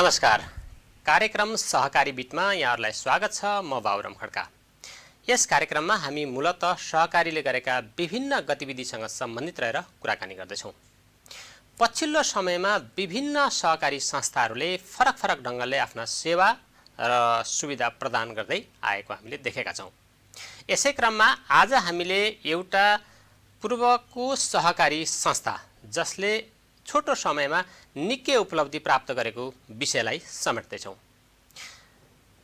नमस्कार। कार्यक्रम सहकारी बिटमा यहाँहरूलाई स्वागत छ। म बाबुराम खड्का। यस कार्यक्रममा हामी मूलतः सहकारीले गरेका विभिन्न गतिविधिसँग सम्बन्धित रहेर कुराकानी गर्दैछौँ। पछिल्लो समयमा विभिन्न सहकारी संस्थाहरूले फरक फरक ढङ्गले आफ्ना सेवा र सुविधा प्रदान गर्दै आएको हामीले देखेका छौँ। यसै क्रममा आज हामीले एउटा पूर्वको सहकारी संस्था जसले छोटो समयमा निकै उपलब्धि प्राप्त गरेको विषयलाई समेट्दैछौँ।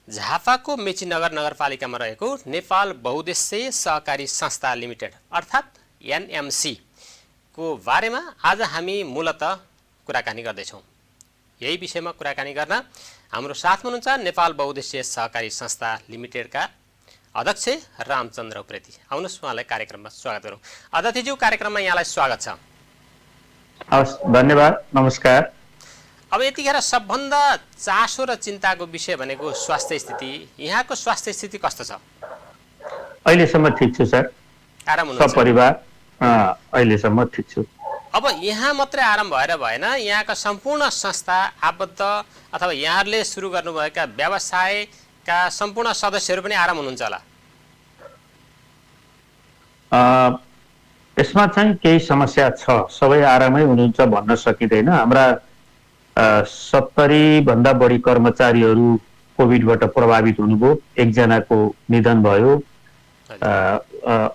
झापाको मेचीनगर नगरपालिकामा रहेको नेपाल बहुउद्देश्य सहकारी संस्था लिमिटेड अर्थात् एनएमसी को बारेमा आज हामी मूलतः कुराकानी गर्दैछौँ। यही विषयमा कुराकानी गर्न हाम्रो साथमा हुनुहुन्छ नेपाल बहुउद्देश्य सहकारी संस्था लिमिटेडका अध्यक्ष रामचन्द्र उप्रेती। आउनुहोस् उहाँलाई कार्यक्रममा स्वागत गरौँ। अध्यक्षज्यू, कार्यक्रममा यहाँलाई स्वागत छ। हवस्, धन्यवाद, नमस्कार। अब यतिखेर सबभन्दा चासो र चिन्ताको विषय भनेको स्वास्थ्य स्थिति। यहाँको स्वास्थ्य स्थिति कस्तो छ? अहिलेसम्म ठिक छु सर। आराम हुनुहुन्छ? सब परिवार अहिलेसम्म ठिक छु। अब यहाँ मात्रै आराम भएर भएन, यहाँका सम्पूर्ण संस्था आबद्ध अथवा यहाँहरूले सुरु गर्नुभएका व्यवसायका सम्पूर्ण सदस्यहरू पनि आराम हुनुहुन्छ होला? यसमा चाहिँ केही समस्या छ। सबै आरामै हुनुहुन्छ भन्न सकिँदैन। हाम्रा 70 भन्दा बढी कर्मचारीहरू कोभिडबाट प्रभावित हुनुभयो। एकजनाको निधन भयो।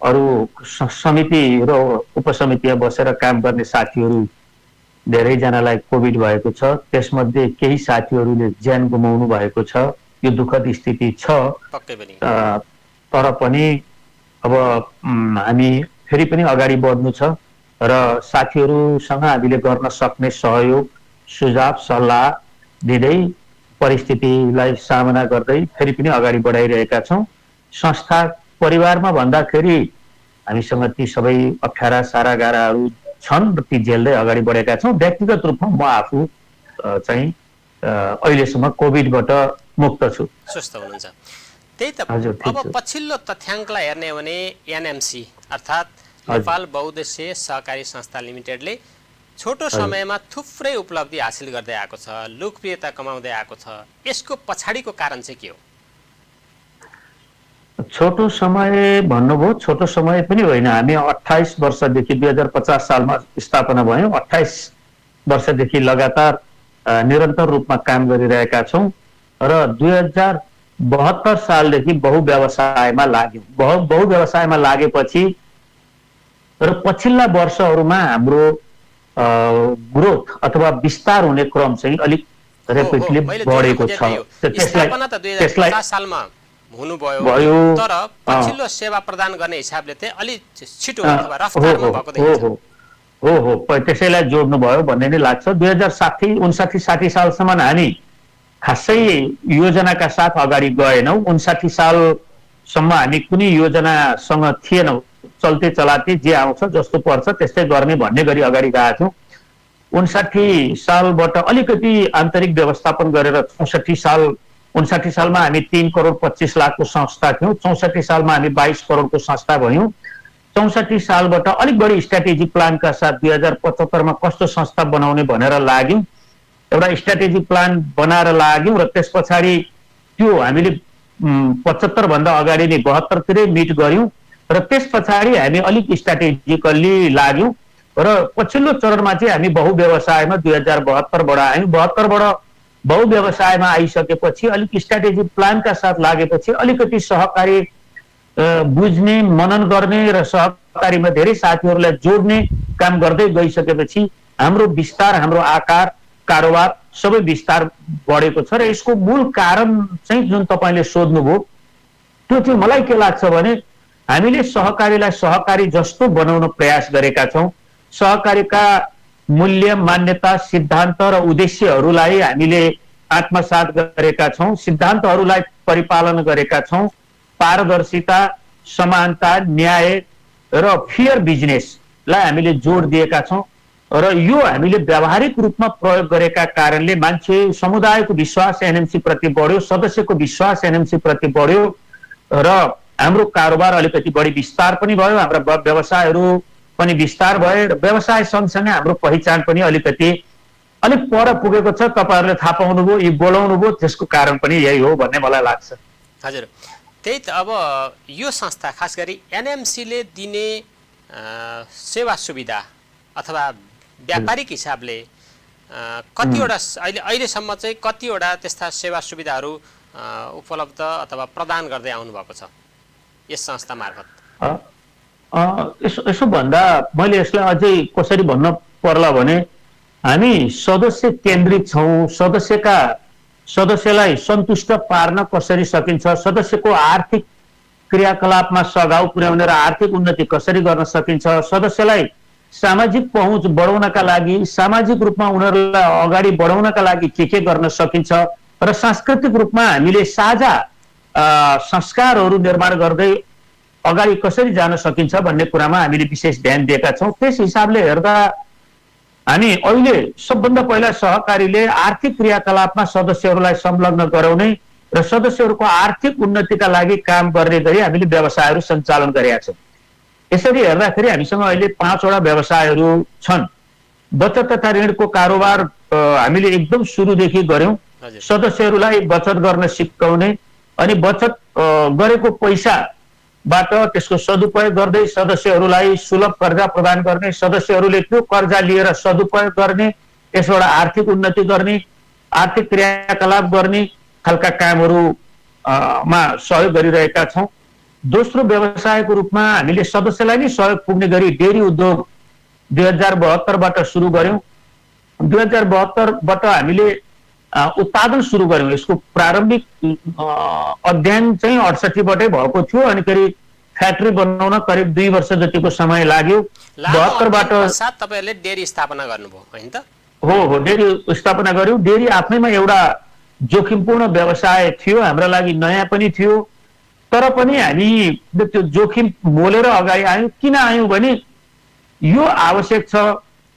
अरू समिति र उपसमितिमा बसेर काम गर्ने साथीहरू धेरैजनालाई कोभिड भएको छ। त्यसमध्ये केही साथीहरूले ज्यान गुमाउनु भएको छ। यो दुःखद स्थिति छ। तर पनि अब हामी फेरि पनि अगाडि बढ्नु छ र साथीहरूसँग हामीले गर्न सक्ने सहयोग, सुझाव, सल्लाह दिँदै परिस्थितिलाई सामना गर्दै फेरि पनि अगाडि बढाइरहेका छौँ। संस्था परिवारमा भन्दाखेरि हामीसँग ती सबै अप्ठ्यारा सारागाराहरू छन् र ती झेल्दै अगाडि बढेका छौँ। व्यक्तिगत रूपमा म आफू चाहिँ अहिलेसम्म कोभिडबाट मुक्त छु। स्वस्थ हुनुहुन्छ? त्यही त। अब पछिल्लो तथ्याङ्कलाई हेर्ने हो भने एनएमसी अर्थात् नेपाल बहुउद्देश्य सहकारी संस्था लिमिटेडले छोटो समयमा थुप्रै उपलब्धि हासिल गर्दै आएको छ, लोकप्रियता कमाउँदै आएको छ। यसको पछाडिको कारण चाहिँ के हो? छोटो समय भन्नुभयो, छोटो समय पनि होइन। हामी 28 वर्षदेखि 2050 सालमा स्थापना भयौँ। 28 वर्षदेखि लगातार निरन्तर रूपमा काम गरिरहेका छौँ र 2072 सालदेखि बहुव्यवसायमा लाग्यौँ। बहुव्यवसायमा लागेपछि र पछिल्ला वर्षहरूमा हाम्रो ग्रोथ अथवा विस्तार हुने क्रम चाहिँ अलिक रेपिडली बढेको छ। त्यसलाई सालमा हुनुभयो, तर पछिल्लो सेवा प्रदान गर्ने हिसाबले चाहिँ अलि छिटो अथवा रफ्तारमा भएको देखिन्छ। हो, त्यसैलाई जोड्नु भयो भन्ने नै लाग्छ। 2059-60 सालसम्म हामी खासै योजनाका साथ अगाडि गएनौँ। 59 सालसम्म हामी कुनै योजनासँग थिएनौँ। चल्ते चलाते जे आउँछ जस्तो पर्छ त्यस्तै गर्ने भन्ने गरी अगाडि गएका छौँ। 59 सालबाट अलिकति आन्तरिक व्यवस्थापन गरेर 59 सालमा हामी 3 करोड 25 लाखको संस्था थियौँ। 64 सालमा हामी 22 करोडको संस्था भयौँ। 64 सालबाट अलिक बढी स्ट्राटेजी प्लानका साथ 2075 मा कस्तो संस्था बनाउने भनेर लाग्यौँ। एउटा स्ट्राटेजी प्लान बनाएर लाग्यौँ र त्यस पछाडि त्यो हामीले 75 भन्दा अगाडि नै 72 तिरै मिट गऱ्यौँ र त्यस पछाडि हामी अलिक स्ट्राटेजिकल्ली लाग्यौँ र पछिल्लो चरणमा चाहिँ हामी बहुव्यवसायमा 2072 बाट आयौँ। 72 बाट बहुव्यवसायमा आइसकेपछि अलिक स्ट्राटेजी प्लानका साथ लागेपछि अलिकति सहकारी बुझ्ने, मनन गर्ने र सहकारीमा धेरै साथीहरूलाई जोड्ने काम गर्दै गइसकेपछि हाम्रो विस्तार, हाम्रो आकार, कारोबार सबै विस्तार बढेको छ। र यसको मूल कारण चाहिँ जुन तपाईँले सोध्नुभयो त्यो चाहिँ मलाई के लाग्छ भने हामीले सहकारीलाई सहकारी जस्तो बनाउन प्रयास गरेका छौँ। सहकारीका मूल्य, मान्यता, सिद्धान्त र उद्देश्यहरूलाई हामीले आत्मसात गरेका छौँ। सिद्धान्तहरूलाई परिपालन गरेका छौँ। पारदर्शिता, समानता, न्याय र फेयर बिजनेसलाई हामीले जोड दिएका छौँ र यो हामीले व्यावहारिक रूपमा प्रयोग गरेका कारणले मान्छे समुदायको विश्वास एनएमसी प्रति बढ्यो, सदस्यको विश्वास एनएमसी प्रति बढ्यो र हाम्रो कारोबार अलिकति बढी विस्तार पनि भयो। हाम्रा व्यवसायहरू पनि विस्तार भए र व्यवसाय सँगसँगै हाम्रो पहिचान पनि अलिकति अलिक पर पुगेको छ, तपाईँहरूले थाहा पाउनुभयो, यी बोलाउनु भयो, त्यसको कारण पनि यही हो भन्ने मलाई लाग्छ। हजुर, त्यही त। अब यो संस्था खास गरी एनएमसीले दिने सेवा सुविधा अथवा व्यापारिक हिसाबले कतिवटा अहिलेसम्म चाहिँ कतिवटा त्यस्ता सेवा सुविधाहरू उपलब्ध अथवा प्रदान गर्दै आउनुभएको छ यस संस्था मार्फत? यसो भन्दा मैले यसलाई अझै कसरी भन्न पर्ला भने हामी सदस्य केन्द्रित छौँ। सदस्यलाई सन्तुष्ट पार्न कसरी सकिन्छ, सदस्यको आर्थिक क्रियाकलापमा सघाउ पुर्याउने र आर्थिक उन्नति कसरी गर्न सकिन्छ, सदस्यलाई सामाजिक पहुँच बढाउनका लागि, सामाजिक रूपमा उनीहरूलाई अगाडि बढाउनका लागि के गर्न सकिन्छ र सांस्कृतिक रूपमा हामीले साझा संस्कारहरू निर्माण गर्दै अगाडि कसरी जान सकिन्छ भन्ने कुरामा हामीले विशेष ध्यान दिएका छौँ। त्यस हिसाबले हेर्दा हामी अहिले सबभन्दा पहिला सहकारीले आर्थिक क्रियाकलापमा सदस्यहरूलाई संलग्न गराउने र सदस्यहरूको आर्थिक उन्नतिका लागि काम गर्ने गरी हामीले व्यवसायहरू सञ्चालन गरेका छौँ। यसरी हेर्दाखेरि हामीसँग अहिले 5 वटा व्यवसायहरू छन्। बचत तथा ऋणको कारोबार हामीले एकदम सुरुदेखि गर्यौं। सदस्यहरूलाई बचत गर्न सिकाउने अनि बचत गरेको पैसाबाट त्यसको सदुपयोग गर्दै सदस्यहरूलाई सुलभ कर्जा प्रदान गर्ने, सदस्यहरूले त्यो कर्जा लिएर सदुपयोग गर्ने, यसबाट आर्थिक उन्नति गर्ने, आर्थिक क्रियाकलाप गर्ने खालका कामहरूमा सहयोग गरिरहेका छौँ। दोस्रो व्यवसायको रूपमा हामीले सदस्यलाई नै सहयोग पुग्ने गरी डेरी उद्योग 2072बाट सुरु गर्यौं। 2072बाट हामीले उत्पादन सुरु गर्यौं। यसको प्रारम्भिक अध्ययन चाहिँ 68बाटै भएको थियो अनि करिब फ्याक्ट्री बनाउन करिब 2 वर्ष जतिको समय लाग्यो। 72बाट तपाईहरुले डेरी स्थापना गर्नुभयो हैन त? हो, डेरी स्थापना गर्यौं। डेरी आफैमा एउटा जोखिमपूर्ण व्यवसाय थियो, हाम्रो लागि नयाँ पनि थियो, तर पनि हामी त्यो जोखिम मोलेर अगाडि आयौं। किन आयौं भने यो आवश्यक छ।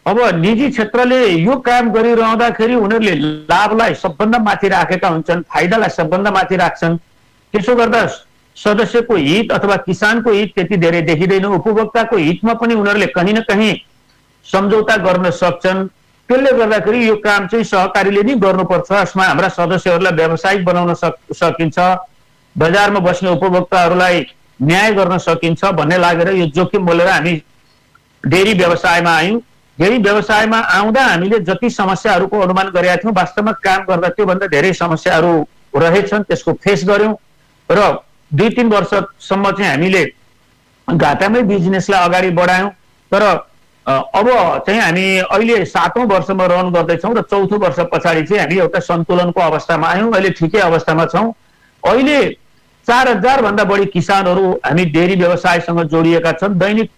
अब निजी क्षेत्रले यो काम गरिरहँदाखेरि उनीहरूले लाभलाई सबभन्दा माथि राखेका हुन्छन्, फाइदालाई सबभन्दा माथि राख्छन्। त्यसो गर्दा सदस्यको हित अथवा किसानको हित त्यति धेरै देखिँदैन। उपभोक्ताको हितमा पनि उनीहरूले कहीँ न कहीँ सम्झौता गर्न सक्छन्। त्यसले गर्दाखेरि यो काम चाहिँ सहकारीले नै गर्नुपर्छ। यसमा हाम्रा सदस्यहरूलाई व्यावसायिक बनाउन सकिन्छ, बजारमा बस्ने उपभोक्ताहरूलाई न्याय गर्न सकिन्छ भन्ने लागेर यो जोखिम मोलेर हामी डेरी व्यवसायमा आयौं। डेरी व्यवसायमा आउँदा हामीले जति समस्याहरूको अनुमान गरेका थियौं वास्तवमा काम गर्दा त्योभन्दा धेरै समस्याहरू रहेछन्, त्यसको फेस गर्यौं र 2-3 वर्षसम्म चाहिँ हामीले घाटामै बिजनेसलाई अगाडि बढायौं। तर अब चाहिँ हामी अहिले 7औं वर्षमा रन गर्दैछौँ र 4थो वर्ष पछाडि चाहिँ हामी एउटा सन्तुलनको अवस्थामा आयौं। अहिले ठिकै अवस्थामा छौं। अहिले 4000 भन्दा बढी किसानहरू हामी डेरी व्यवसायसँग जोडिएका छन्। दैनिक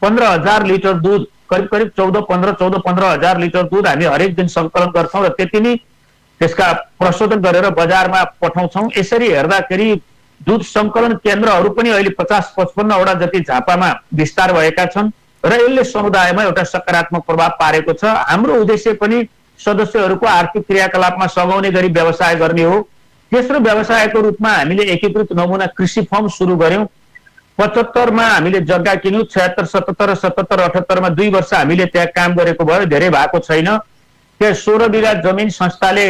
15,000 लिटर दूध, करिब 14-15,000 लिटर दूध हामी हरेक दिन सङ्कलन गर्छौँ र त्यति नै त्यसका प्रशोधन गरेर बजारमा पठाउँछौँ। यसरी हेर्दाखेरि दूध सङ्कलन केन्द्रहरू पनि अहिले 50-55 वटा जति झापामा विस्तार भएका छन् र यसले समुदायमा एउटा सकारात्मक प्रभाव पारेको छ। हाम्रो उद्देश्य पनि सदस्यहरूको आर्थिक क्रियाकलापमा सघाउने गरी व्यवसाय गर्ने हो। तेस्रो व्यवसायको रूपमा हामीले एकीकृत नमुना कृषि फर्म सुरु गर्यौं। 75 मा हामीले जग्गा किन्यौं। 76, 77 र 77, 78 मा 2 वर्ष हामीले त्यहाँ काम गरेको भयो, धेरै भएको छैन। त्यहाँ 16 बिघा जमिन संस्थाले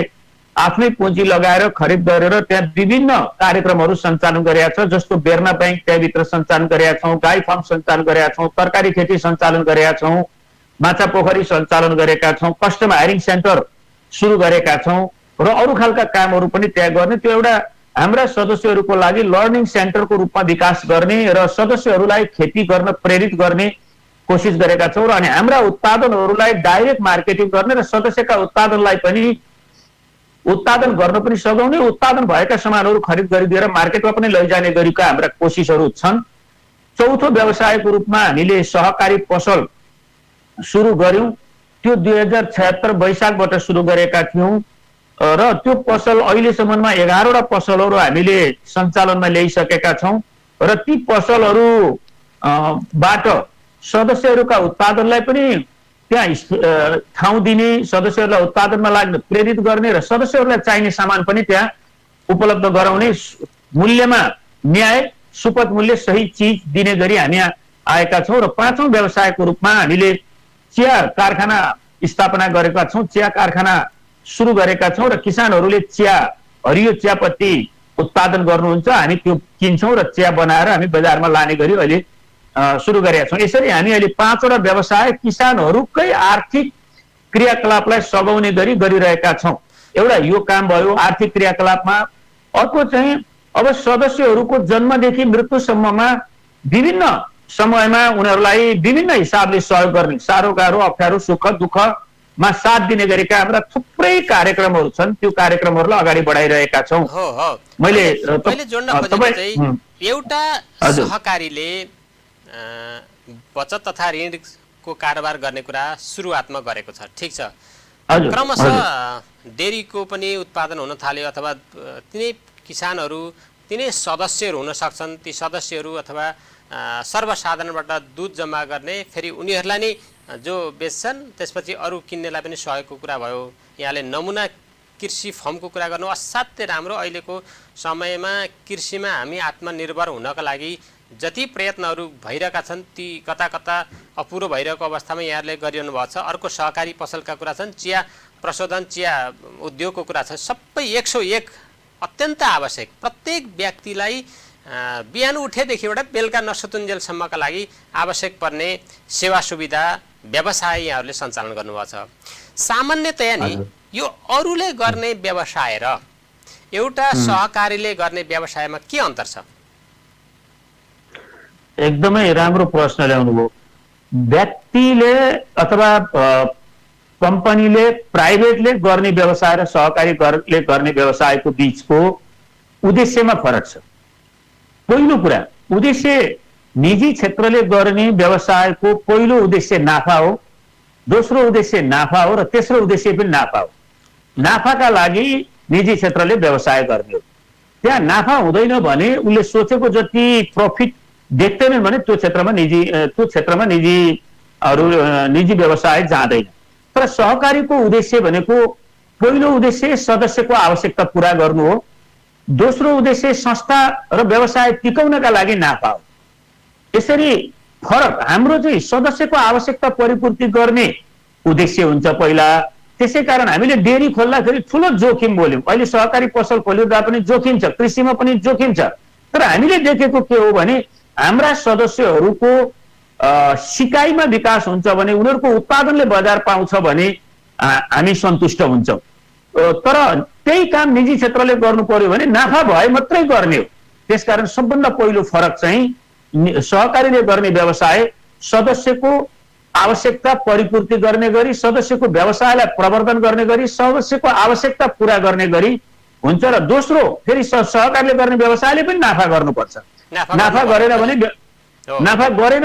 आफ्नै पुँजी लगाएर खरिद गरेर त्यहाँ विभिन्न कार्यक्रमहरू सञ्चालन गरेका छ। जस्तो बेर्ना बैंक त्यहाँभित्र सञ्चालन गरेका छौँ, गाई फार्म सञ्चालन गरेका छौँ, तरकारी खेती सञ्चालन गरेका छौँ, माछा पोखरी सञ्चालन गरेका छौँ, कस्टम हायरिङ सेन्टर सुरु गरेका छौँ र अरू खालका कामहरू पनि त्यहाँ गर्ने। त्यो एउटा हाम्रा सदस्यहरूको लागि लर्निङ सेन्टरको रूपमा विकास गर्ने र सदस्यहरूलाई खेती गर्न प्रेरित गर्ने कोसिस गरेका छौँ र अनि हाम्रा उत्पादनहरूलाई डाइरेक्ट मार्केटिङ गर्ने र सदस्यका उत्पादनलाई पनि उत्पादन गर्न पनि सघाउने, उत्पादन भएका सामानहरू खरिद गरिदिएर मार्केटमा पनि लैजाने गरीका हाम्रा कोसिसहरू छन्। चौथो व्यवसायको रूपमा हामीले सहकारी पसल सुरु गर्यौं। त्यो 2076 वैशाखबाट सुरु गरेका थियौं र त्यो पसल अहिलेसम्ममा 11 वटा पसलहरू हामीले सञ्चालनमा ल्याइसकेका छौं र ती पसलहरू बाट सदस्यहरूका उत्पादनलाई पनि त्यहाँ ठाउँ दिने, सदस्यहरूलाई उत्पादनमा लाग्न प्रेरित गर्ने र सदस्यहरूलाई चाहिने सामान पनि त्यहाँ उपलब्ध गराउने, मूल्यमा न्याय, सुपथ मूल्य, सही चीज दिने गरी हामी आएका छौं। र पाँचौं व्यवसायको रूपमा हामीले चिया कारखाना स्थापना गरेका छौँ, चिया कारखाना सुरु गरेका छौँ र किसानहरूले हरियो चियापत्ती उत्पादन गर्नुहुन्छ, हामी त्यो किन्छौँ र चिया बनाएर हामी बजारमा लाने गरी अहिले सुरु गरेका छौँ। यसरी हामी अहिले 5वटा व्यवसाय किसानहरूकै आर्थिक क्रियाकलापलाई सघाउने गरी गरिरहेका छौँ। एउटा यो काम भयो आर्थिक क्रियाकलापमा। अर्को चाहिँ अब सदस्यहरूको जन्मदेखि मृत्युसम्ममा विभिन्न समयमा उनीहरूलाई विभिन्न हिसाबले सहयोग गर्ने, साह्रो गाह्रो अप्ठ्यारो सुख दुःखमा साथ दिने गरेका हाम्रा थुप्रै कार्यक्रमहरू छन्। त्यो कार्यक्रमहरूलाई अगाडि बढाइरहेका छौँ। मैले जोड्न खोजेको चाहिँ एउटा सहकारीले बचत तथा ऋणको कारोबार गर्ने कुरा सुरुवातमा गरेको छ, ठिक छ। क्रमशः डेरीको पनि उत्पादन हुन थाल्यो अथवा तिनै किसानहरू तिनै सदस्यहरू हुन सक्छन्। ती सदस्यहरू अथवा सर्वसाधारणबाट दुध जम्मा गर्ने, फेरि उनीहरूलाई नै जो बेच्छन् त्यसपछि अरू किन्नेलाई पनि सहयोगको कुरा भयो। यहाँले नमुना कृषि फर्मको कुरा गर्नु असाध्यै राम्रो। अहिलेको समयमा कृषिमा हामी आत्मनिर्भर हुनका लागि जति प्रयत्नहरू भइरहेका छन् ती कता कता अपुरो भइरहेको अवस्थामा यहाँहरूले गरिरहनु भएको छ। अर्को सहकारी पसलका कुरा छन्, चिया प्रशोधन, चिया उद्योगको कुरा छ। सबै 101 अत्यन्त आवश्यक। प्रत्येक व्यक्तिलाई बिहान उठेदेखिबाट बेलुका नसुतुन्जेलसम्मका लागि आवश्यक पर्ने सेवा सुविधा व्यवसाय यहाँहरूले सञ्चालन गर्नुभएको छ। सामान्यतया नि यो अरूले गर्ने व्यवसाय र एउटा सहकारीले गर्ने व्यवसायमा के अन्तर छ? एकदमै राम्रो प्रश्न ल्याउनुभयो। व्यक्तिले अथवा कम्पनीले प्राइभेटले गर्ने व्यवसाय र सहकारीले गर्ने व्यवसायको बीचको उद्देश्यमा फरक छ। पहिलो कुरा, उद्देश्य निजी क्षेत्रले गर्ने व्यवसायको पहिलो उद्देश्य नाफा हो, दोस्रो उद्देश्य नाफा हो र तेस्रो उद्देश्य पनि नाफा हो। नाफाका लागि निजी क्षेत्रले व्यवसाय गर्ने हो। त्यहाँ नाफा हुँदैन भने उसले सोचेको जति प्रफिट देख्दैनन् भने त्यो क्षेत्रमा निजी व्यवसाय जाँदैन। तर सहकारीको उद्देश्य भनेको पहिलो उद्देश्य सदस्यको आवश्यकता पूरा गर्नु हो, दोस्रो उद्देश्य संस्था र व्यवसाय टिकाउनका लागि नाफा हो। यसरी फरक। हाम्रो चाहिँ सदस्यको आवश्यकता परिपूर्ति गर्ने उद्देश्य हुन्छ पहिला। त्यसै कारण हामीले डेरी खोल्दाखेरि ठुलो जोखिम बोल्यौँ। अहिले सहकारी पसल खोलिँदा पनि जोखिम छ, कृषिमा पनि जोखिम छ। तर हामीले देखेको के हो भने हाम्रा सदस्यहरूको सिकाइमा विकास हुन्छ भने, उनीहरूको उत्पादनले बजार पाउँछ भने हामी सन्तुष्ट हुन्छौँ। तर त्यही काम निजी क्षेत्रले गर्नु पर्यो भने नाफा भए मात्रै गर्ने हो। त्यसकारण सबभन्दा पहिलो फरक चाहिँ सहकारीले गर्ने व्यवसाय सदस्यको आवश्यकता परिपूर्ति गर्ने गरी, सदस्यको व्यवसायलाई प्रवर्धन गर्ने गरी, सदस्यको आवश्यकता पूरा गर्ने गरी हुन्छ। र दोस्रो फेरि सहकारीले गर्ने व्यवसायले पनि नाफा गर्नुपर्छ। नाफा गरेन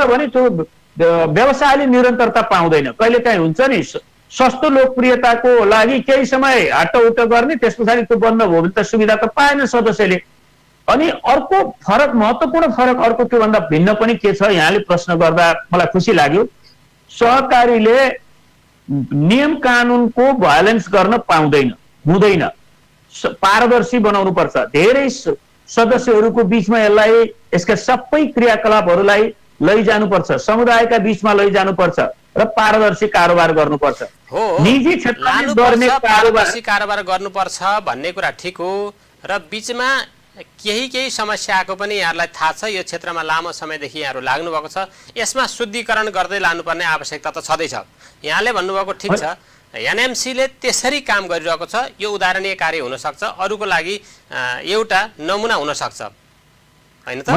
भने त्यो व्यवसायले निरन्तरता पाउँदैन। कहिलेकाहीँ हुन्छ नि सस्तो लोकप्रियताको लागि केही समय हाटौट गर्ने, त्यस पछाडि त्यो बन्द भयो भने त सुविधा त पाएन सदस्यले। अनि अर्को फरक, महत्त्वपूर्ण फरक अर्को के भन्दा भिन्न पनि के छ, यहाँले प्रश्न गर्दा मलाई खुसी लाग्यो। सहकारीले नियम कानुनको भ्यालेन्स गर्न पाउँदैन, हुँदैन। पारदर्शी बनाउनु पर्छ। धेरै सदस्यहरूको बीचमा यसका सबै क्रियाकलापहरूलाई लैजानुपर्छ, समुदायका बीचमा लैजानुपर्छ र पारदर्शी कारोबार गर्नुपर्छ। निजी क्षेत्रले गर्ने पारदर्शी कारोबार गर्नुपर्छ भन्ने कुरा ठिक हो। र बीचमा केही समस्या आएको पनि यहाँहरूलाई थाहा छ। यो क्षेत्रमा लामो समयदेखि यहाँहरू लाग्नु भएको छ। यसमा शुद्धिकरण गर्दै लानुपर्ने आवश्यकता त छँदैछ। यहाँले भन्नुभएको ठिक छ, एनएमसीले त्यसरी काम गरिरहेको छ। यो उदाहरणीय कार्य हुनसक्छ, अरूको लागि एउटा नमुना हुनसक्छ, होइन त?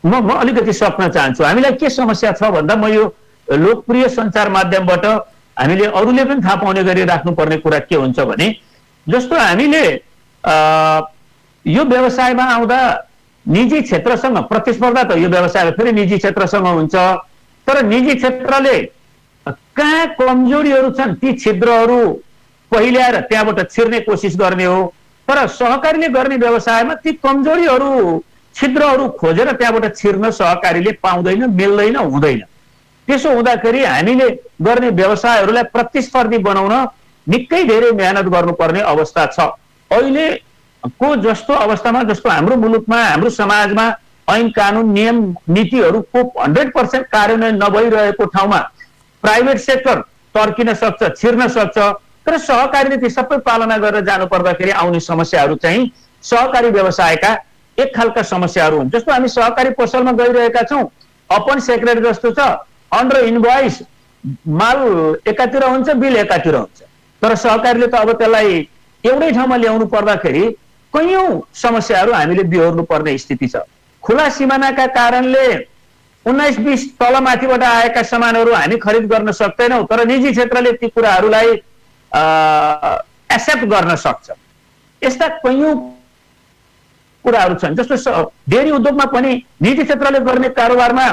म अलिकति सक्न चाहन्छु। हामीलाई के समस्या छ भन्दा, म यो लोकप्रिय सञ्चार माध्यमबाट हामीले अरूले पनि थाहा पाउने गरी राख्नुपर्ने कुरा के हुन्छ भने, जस्तो हामीले यो व्यवसायमा आउँदा निजी क्षेत्रसँग प्रतिस्पर्धा त यो व्यवसाय फेरि निजी क्षेत्रसँग हुन्छ। तर निजी क्षेत्रले कहाँ कमजोरीहरू छन् ती छिद्रहरू पहिल्याएर त्यहाँबाट छिर्ने कोसिस गर्ने हो। तर सहकारीले गर्ने व्यवसायमा ती कमजोरीहरू छिद्रहरू खोजेर त्यहाँबाट छिर्न सहकारीले पाउँदैन, मिल्दैन, हुँदैन। त्यसो हुँदाखेरि हामीले गर्ने व्यवसायहरूलाई प्रतिस्पर्धी बनाउन निकै धेरै मेहनत गर्नुपर्ने अवस्था छ। अहिलेको जस्तो अवस्थामा, जस्तो हाम्रो मुलुकमा, हाम्रो समाजमा ऐन कानुन नियम नीतिहरूको 100% कार्यान्वयन नभइरहेको ठाउँमा प्राइभेट सेक्टर तर्किन सक्छ, छिर्न सक्छ। तर सहकारीले ती सबै पालना गरेर जानु पर्दाखेरि आउने समस्याहरू चाहिँ सहकारी व्यवसायका एक खालका समस्याहरू हुन्। जस्तो हामी सहकारी पसलमा गइरहेका छौँ, ओपन सेक्रेट जस्तो छ, अन्डर इन्भोइस, माल एकातिर हुन्छ, बिल एकातिर हुन्छ। तर सहकारीले त अब त्यसलाई एउटै ठाउँमा ल्याउनु पर्दाखेरि कैयौं समस्याहरू हामीले बिहोर्नु पर्ने स्थिति छ। खुला सिमानाका कारणले 19-20 तलमाथिबाट आएका सामानहरू हामी खरिद गर्न सक्दैनौँ, तर निजी क्षेत्रले ती कुराहरूलाई एक्सेप्ट गर्न सक्छ। यस्ता कैयौं कुराहरू छन्। जस्तो डेरी उद्योगमा पनि निजी क्षेत्रले गर्ने कारोबारमा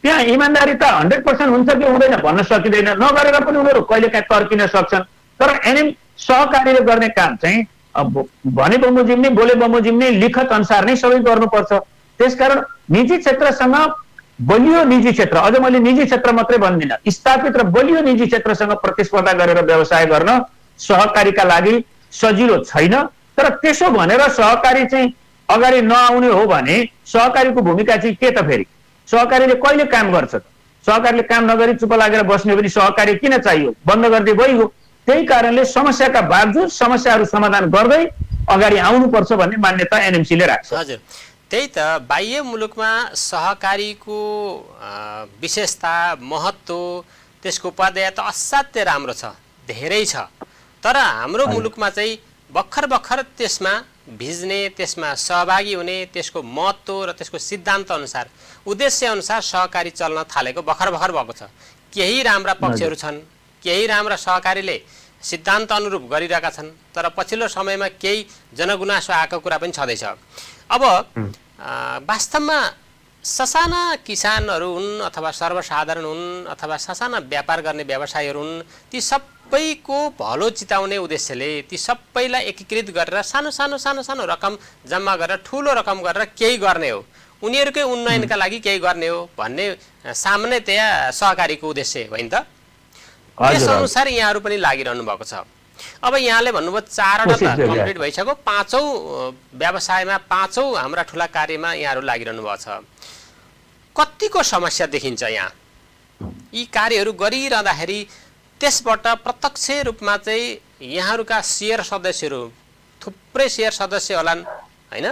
त्यहाँ इमान्दारी त 100% हुन्छ कि हुँदैन भन्न सकिँदैन, नगरेर पनि उनीहरू कहिलेकाहीँ तर्किन सक्छन्। तर एनएम सहकारीले गर्ने काम चाहिँ भने बमोजिम नै बोले बमोजिम नै लिखत अनुसार नै सबै गर्नुपर्छ। त्यसकारण निजी क्षेत्रसँग बलियो निजी क्षेत्र, अझ मैले निजी क्षेत्र मात्रै भन्दिनँ, स्थापित र बलियो निजी क्षेत्रसँग प्रतिस्पर्धा गरेर व्यवसाय गर्न सहकारीका लागि सजिलो छैन। तर त्यसो भनेर सहकारी चाहिँ अगाडि नआउने हो भने सहकारीको भूमिका चाहिँ के त? फेरि सहकारीले कहिले काम गर्छ त? सहकारीले काम नगरी चुप लागेर बस्ने पनि सहकारी किन चाहियो? बन्द गर्दै भइगयो। त्यही कारणले समस्याका बावजुद समस्याहरू समाधान गर्दै अगाडि आउनुपर्छ भन्ने मान्यता एनएमसीले राख्छ। हजुर, त्यही त बाह्य मुलुकमा सहकारीको विशेषता, महत्त्व, त्यसको पदयात्रा असाध्यै राम्रो छ, धेरै छ। तर हाम्रो मुलुकमा चाहिँ भर्खर त्यसमा भिज्ने, त्यसमा सहभागी हुने, त्यसको महत्त्व र त्यसको सिद्धान्त अनुसार, उद्देश्य अनुसार सहकारी चल्न थालेको भर्खर भएको छ। केही राम्रा पक्षहरू छन्, केही राम्रा सहकारीले सिद्धान्त अनुरूप गरिरहेका छन्, तर पछिल्लो समयमा केही जनगुनासो आएको कुरा पनि छँदैछ। अब वास्तवमा ससाना किसानहरू हुन् अथवा सर्वसाधारण हुन् अथवा ससाना व्यापार गर्ने व्यवसायीहरू हुन्, ती सबैको भलो चिताउने उद्देश्यले ती सबैलाई एकीकृत गरेर सानो सानो रकम जम्मा गरेर ठुलो रकम गरेर केही गर्ने हो, उनीहरूकै उन्नयनका लागि केही गर्ने हो भन्ने सामान्यतया सहकारीको उद्देश्य होइन त? त्यसअनुसार यहाँहरू पनि लागिरहनु भएको छ। अब यहाँले भन्नुभयो 4वटा त कम्प्लिट भइसक्यो, 5औं व्यवसायमा 5औं हाम्रा ठुला कार्यमा यहाँहरू लागिरहनु भएको छ। कतिको समस्या देखिन्छ यहाँ यी कार्यहरू गरिरहँदाखेरि? त्यसबाट प्रत्यक्ष रूपमा चाहिँ यहाँहरूका शेयर सदस्यहरू, थुप्रै शेयर सदस्य होलान् होइन,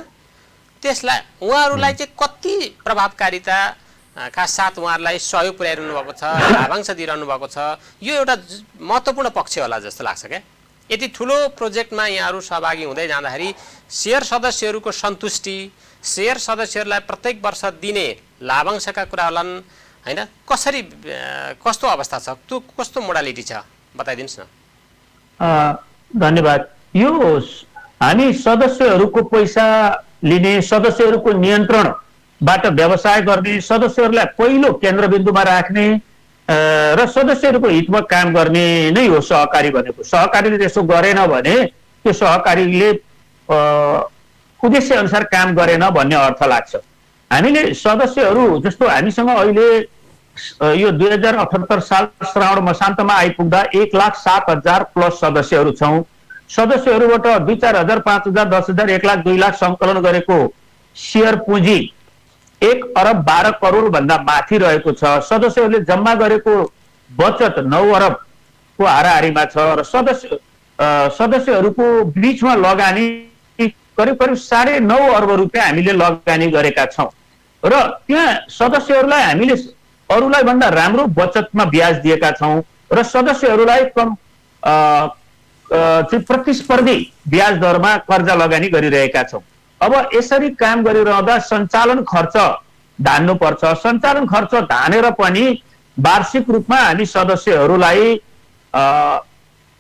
त्यसलाई उहाँहरूलाई चाहिँ कति प्रभावकारिता का साथ उहाँहरूलाई सहयोग पुर्याइरहनु भएको छ, लाभांश दिइरहनु भएको छ? यो एउटा महत्त्वपूर्ण पक्ष होला जस्तो लाग्छ क्या। यति ठुलो प्रोजेक्टमा यहाँहरू सहभागी हुँदै जाँदाखेरि शेयर सदस्यहरूको सन्तुष्टि, शेयर सदस्यहरूलाई प्रत्येक वर्ष दिने लाभांशका कुरा होलान् होइन, कसरी कस्तो अवस्था छ, त्यो कस्तो मोडालिटी छ बताइदिनुहोस् न। धन्यवाद। यो हामी सदस्यहरूको पैसा लिने, सदस्यहरूको नियन्त्रणबाट व्यवसाय गर्ने, सदस्यहरूलाई पहिलो केन्द्रबिन्दुमा राख्ने र सदस्यहरूको हितमा काम गर्ने नै हो सहकारी भनेको। सहकारीले त्यसो गरेन भने त्यो सहकारीले उद्देश्य अनुसार काम गरेन भन्ने अर्थ लाग्छ। हामीले सदस्यहरू जस्तो हामीसँग अहिले यो 2078 साल श्रावण मसान्तमा आइपुग्दा 1,07,000 प्लस सदस्यहरू छौँ। सदस्यहरूबाट 2-4,000, 5,000, 10,000, 1,00,000, 2,00,000 सङ्कलन गरेको सेयर पुँजी 1 अरब 12 करोड भन्दा माथि रहेको छ। सदस्यहरूले जम्मा गरेको बचत 9 अरबको हाराहारीमा छ र सदस्यहरूको बीचमा लगानी करिब 9.5 अर्ब रुपियाँ हामीले लगानी गरेका छौँ र त्यहाँ सदस्यहरूलाई हामीले अरूलाई भन्दा राम्रो बचतमा ब्याज दिएका छौँ र सदस्यहरूलाई कम प्रतिस्पर्धी ब्याज दरमा कर्जा लगानी गरिरहेका छौँ। अब यसरी काम गरिरहँदा सञ्चालन खर्च धान्नुपर्छ। सञ्चालन खर्च धानेर पनि वार्षिक रूपमा हामी सदस्यहरूलाई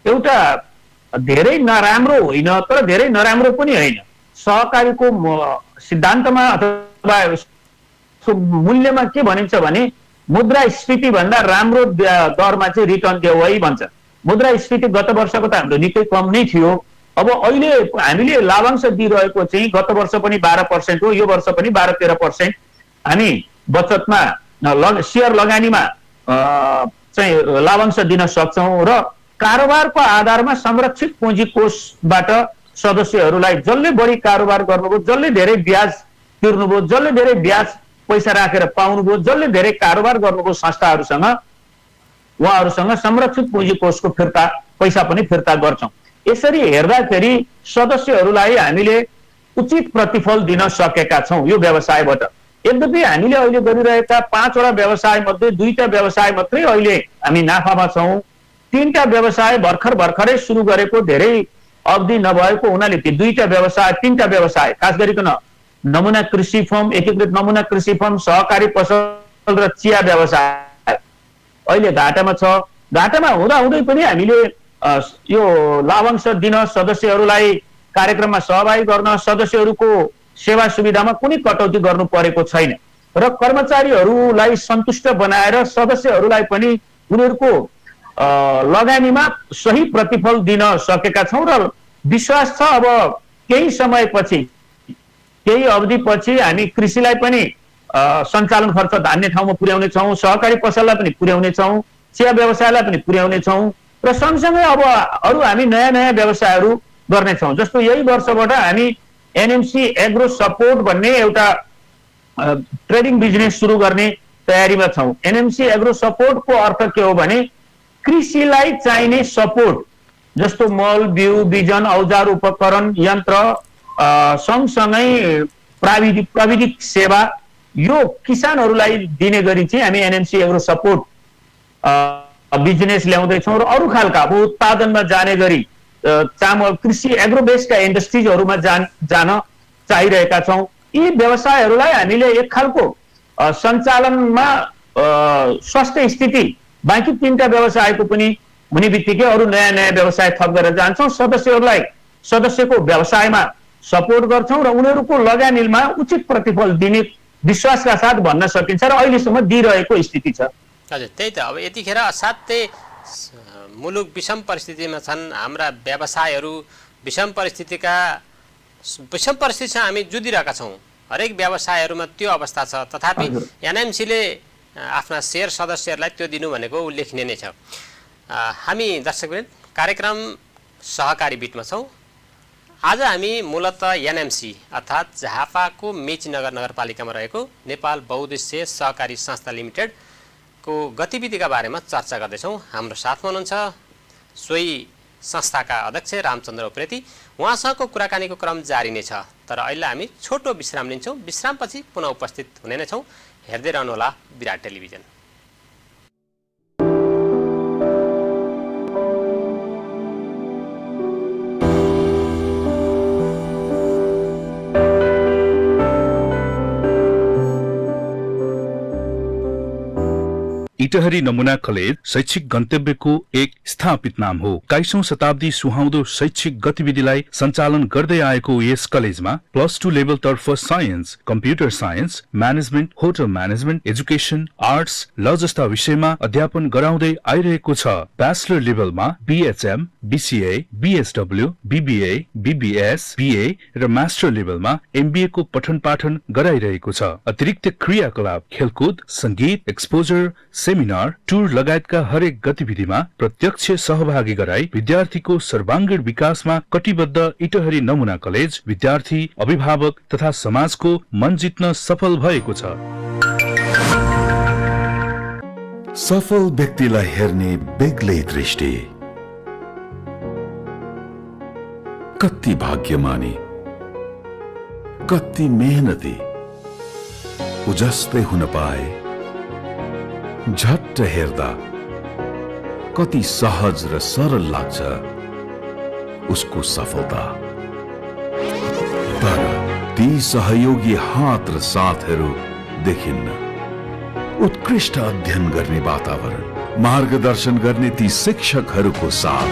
एउटा धेरै नराम्रो होइन तर धेरै नराम्रो पनि होइन, सहकारीको सिद्धान्तमा अथवा मूल्यमा के भनिन्छ भने मुद्रास्फीति भन्दा राम्रो दरमा चाहिँ रिटर्न देऊ है भन्छ। मुद्रास्फीति गत वर्षको त हाम्रो निकै कम नै थियो। अब अहिले हामीले लाभांश दिइरहेको चाहिँ गत वर्ष पनि 12% हो, यो वर्ष पनि 12-13% हामी बचतमा सेयर लगानीमा चाहिँ लाभांश दिन सक्छौँ र कारोबारको आधारमा संरक्षित पुँजी कोषबाट सदस्यहरूलाई जसले बढी कारोबार गर्नुभयो, जसले धेरै ब्याज तिर्नुभयो, जसले धेरै ब्याज पैसा राखेर पाउनुभयो, जसले धेरै कारोबार गर्नुभयो संस्थाहरूसँग, उहाँहरूसँग संरक्षित पुँजी कोषको पैसा पनि फिर्ता गर्छौँ। यसरी हेर्दाखेरि सदस्यहरूलाई हामीले उचित प्रतिफल दिन सकेका छौँ यो व्यवसायबाट। यद्यपि हामीले अहिले गरिरहेका 5 वटा व्यवसाय मध्ये 2टा व्यवसाय मात्रै अहिले हामी नाफामा छौँ। 3टा व्यवसाय भर्खरै सुरु गरेको, धेरै अवधि नभएको हुनाले ती 3टा व्यवसाय खास गरिकन नमुना कृषि फर्म, एकीकृत नमुना कृषि फर्म, सहकारी पसल र चिया व्यवसाय अहिले घाटामा छ। घाटामा हुँदै पनि हामीले यो लाभांश दिन, सदस्यहरूलाई कार्यक्रममा सहभागी गर्न, सदस्यहरूको सेवा सुविधामा कुनै कटौती गर्नु परेको छैन र कर्मचारीहरूलाई सन्तुष्ट बनाएर सदस्यहरूलाई पनि उनीहरूको लगानीमा सही प्रतिफल दिन सकेका छौँ र विश्वास छ अब केही समयपछि, केही अवधिपछि हामी कृषिलाई पनि सञ्चालन खर्च धान्ने ठाउँमा पुर्याउने छौँ, सहकारी पसललाई पनि पुर्याउने छौँ, चिया व्यवसायलाई पनि पुर्याउने छौँ र सँगसँगै अब अरू हामी नयाँ व्यवसायहरू गर्नेछौँ। जस्तो यही वर्षबाट हामी एनएमसी एग्रो सपोर्ट भन्ने एउटा ट्रेडिङ बिजनेस सुरु गर्ने तयारीमा छौँ। एनएमसी एग्रो सपोर्टको अर्थ के हो भने कृषिलाई चाहिने सपोर्ट जस्तो मल, बिउ, बिजन, औजार, उपकरण, यन्त्र, सँगसँगै प्राविधिक सेवा यो किसानहरूलाई दिने गरी चाहिँ हामी एनएमसी एग्रो सपोर्ट बिजनेस ल्याउँदैछौँ र अरू खालका अब उत्पादनमा जाने गरी चामल, कृषि, एग्रो बेस्डका इन्डस्ट्रिजहरूमा जान चाहिरहेका छौँ। यी व्यवसायहरूलाई हामीले एक खालको सञ्चालनमा स्वास्थ्य स्थिति बाँकी 3टा व्यवसायको पनि हुने बित्तिकै अरू नयाँ व्यवसाय थप गरेर जान्छौँ। सदस्यहरूलाई सदस्यको व्यवसायमा सपोर्ट गर्छौँ र उनीहरूको लगानीमा उचित प्रतिफल दिने विश्वासका साथ भन्न सकिन्छ र अहिलेसम्म दिइरहेको स्थिति छ। हजुर, त्यही त। अब यतिखेर असाध्यै मुलुक विषम परिस्थितिमा छन्, हाम्रा व्यवसायहरू विषम परिस्थितिसँग हामी जुधिरहेका छौँ। हरेक व्यवसायहरूमा त्यो अवस्था छ। तथापि एनएमसीले आफ्ना शेयर सदस्यहरूलाई त्यो दिनु भनेको उल्लेखनीय नै छ। हामी दर्शकवृन्द कार्यक्रम सहकारी बिटमा छौँ। आज हामी मूलतः एनएमसी अर्थात् झापाको मेचीनगर नगरपालिकामा रहेको नेपाल बहुउद्देश्य सहकारी संस्था लिमिटेडको गतिविधिका बारेमा चर्चा गर्दैछौँ। हाम्रो साथमा हुनुहुन्छ सोही संस्थाका अध्यक्ष रामचन्द्र उप्रेती। उहाँसँगको कुराकानीको क्रम जारी नै छ, तर अहिले हामी छोटो विश्राम लिन्छौँ। विश्रामपछि पुनः उपस्थित हुने नै छौँ। हेर्दै रहनुहोला विराट टेलिभिजन। इटहरी नमुना कलेज शैक्षिक गन्तव्यको एक स्थापित नाम हो। 21औं शताब्दी सुहाउँदो शैक्षिक गतिविधिलाई सञ्चालन गर्दै आएको यस कलेजमा +2 लेभल तर्फ science, computer science, management, hotel management, education, arts, ल जस्ता विषयमा अध्यापन गराउँदै आइरहेको छ। ब्याचलर लेभलमा BHM, BCA, BSW, BBA, BBS, BA र मास्टर लेभलमा एमबीए को पठन पाठन गराइरहेको छ। अतिरिक्त क्रियाकलाप, खेलकुद, संगीत, एक्सपोजर, सेमिनार, टुर लगायतका हरेक गतिविधिमा प्रत्यक्ष सहभागी गराई विद्यार्थीको सर्वाङ्गीण विकासमा कटिबद्ध इटहरी नमुना कलेज विद्यार्थी, अभिभावक तथा समाजको मन जित्न सफल भएको छ। सफल व्यक्तिलाई हेर्ने बेग्लै दृष्टि, कति भाग्यमानी, कति मेहनती, उ जस्तै हुन पाए। झट्ट हेर्दा कति सहज र सरल लाग्छ उसको सफलता। तर ती सहयोगी हात र साथहरू देखिन्न। उत्कृष्ट अध्ययन गर्ने वातावरण, मार्गदर्शन गर्ने ती शिक्षकहरूको साथ,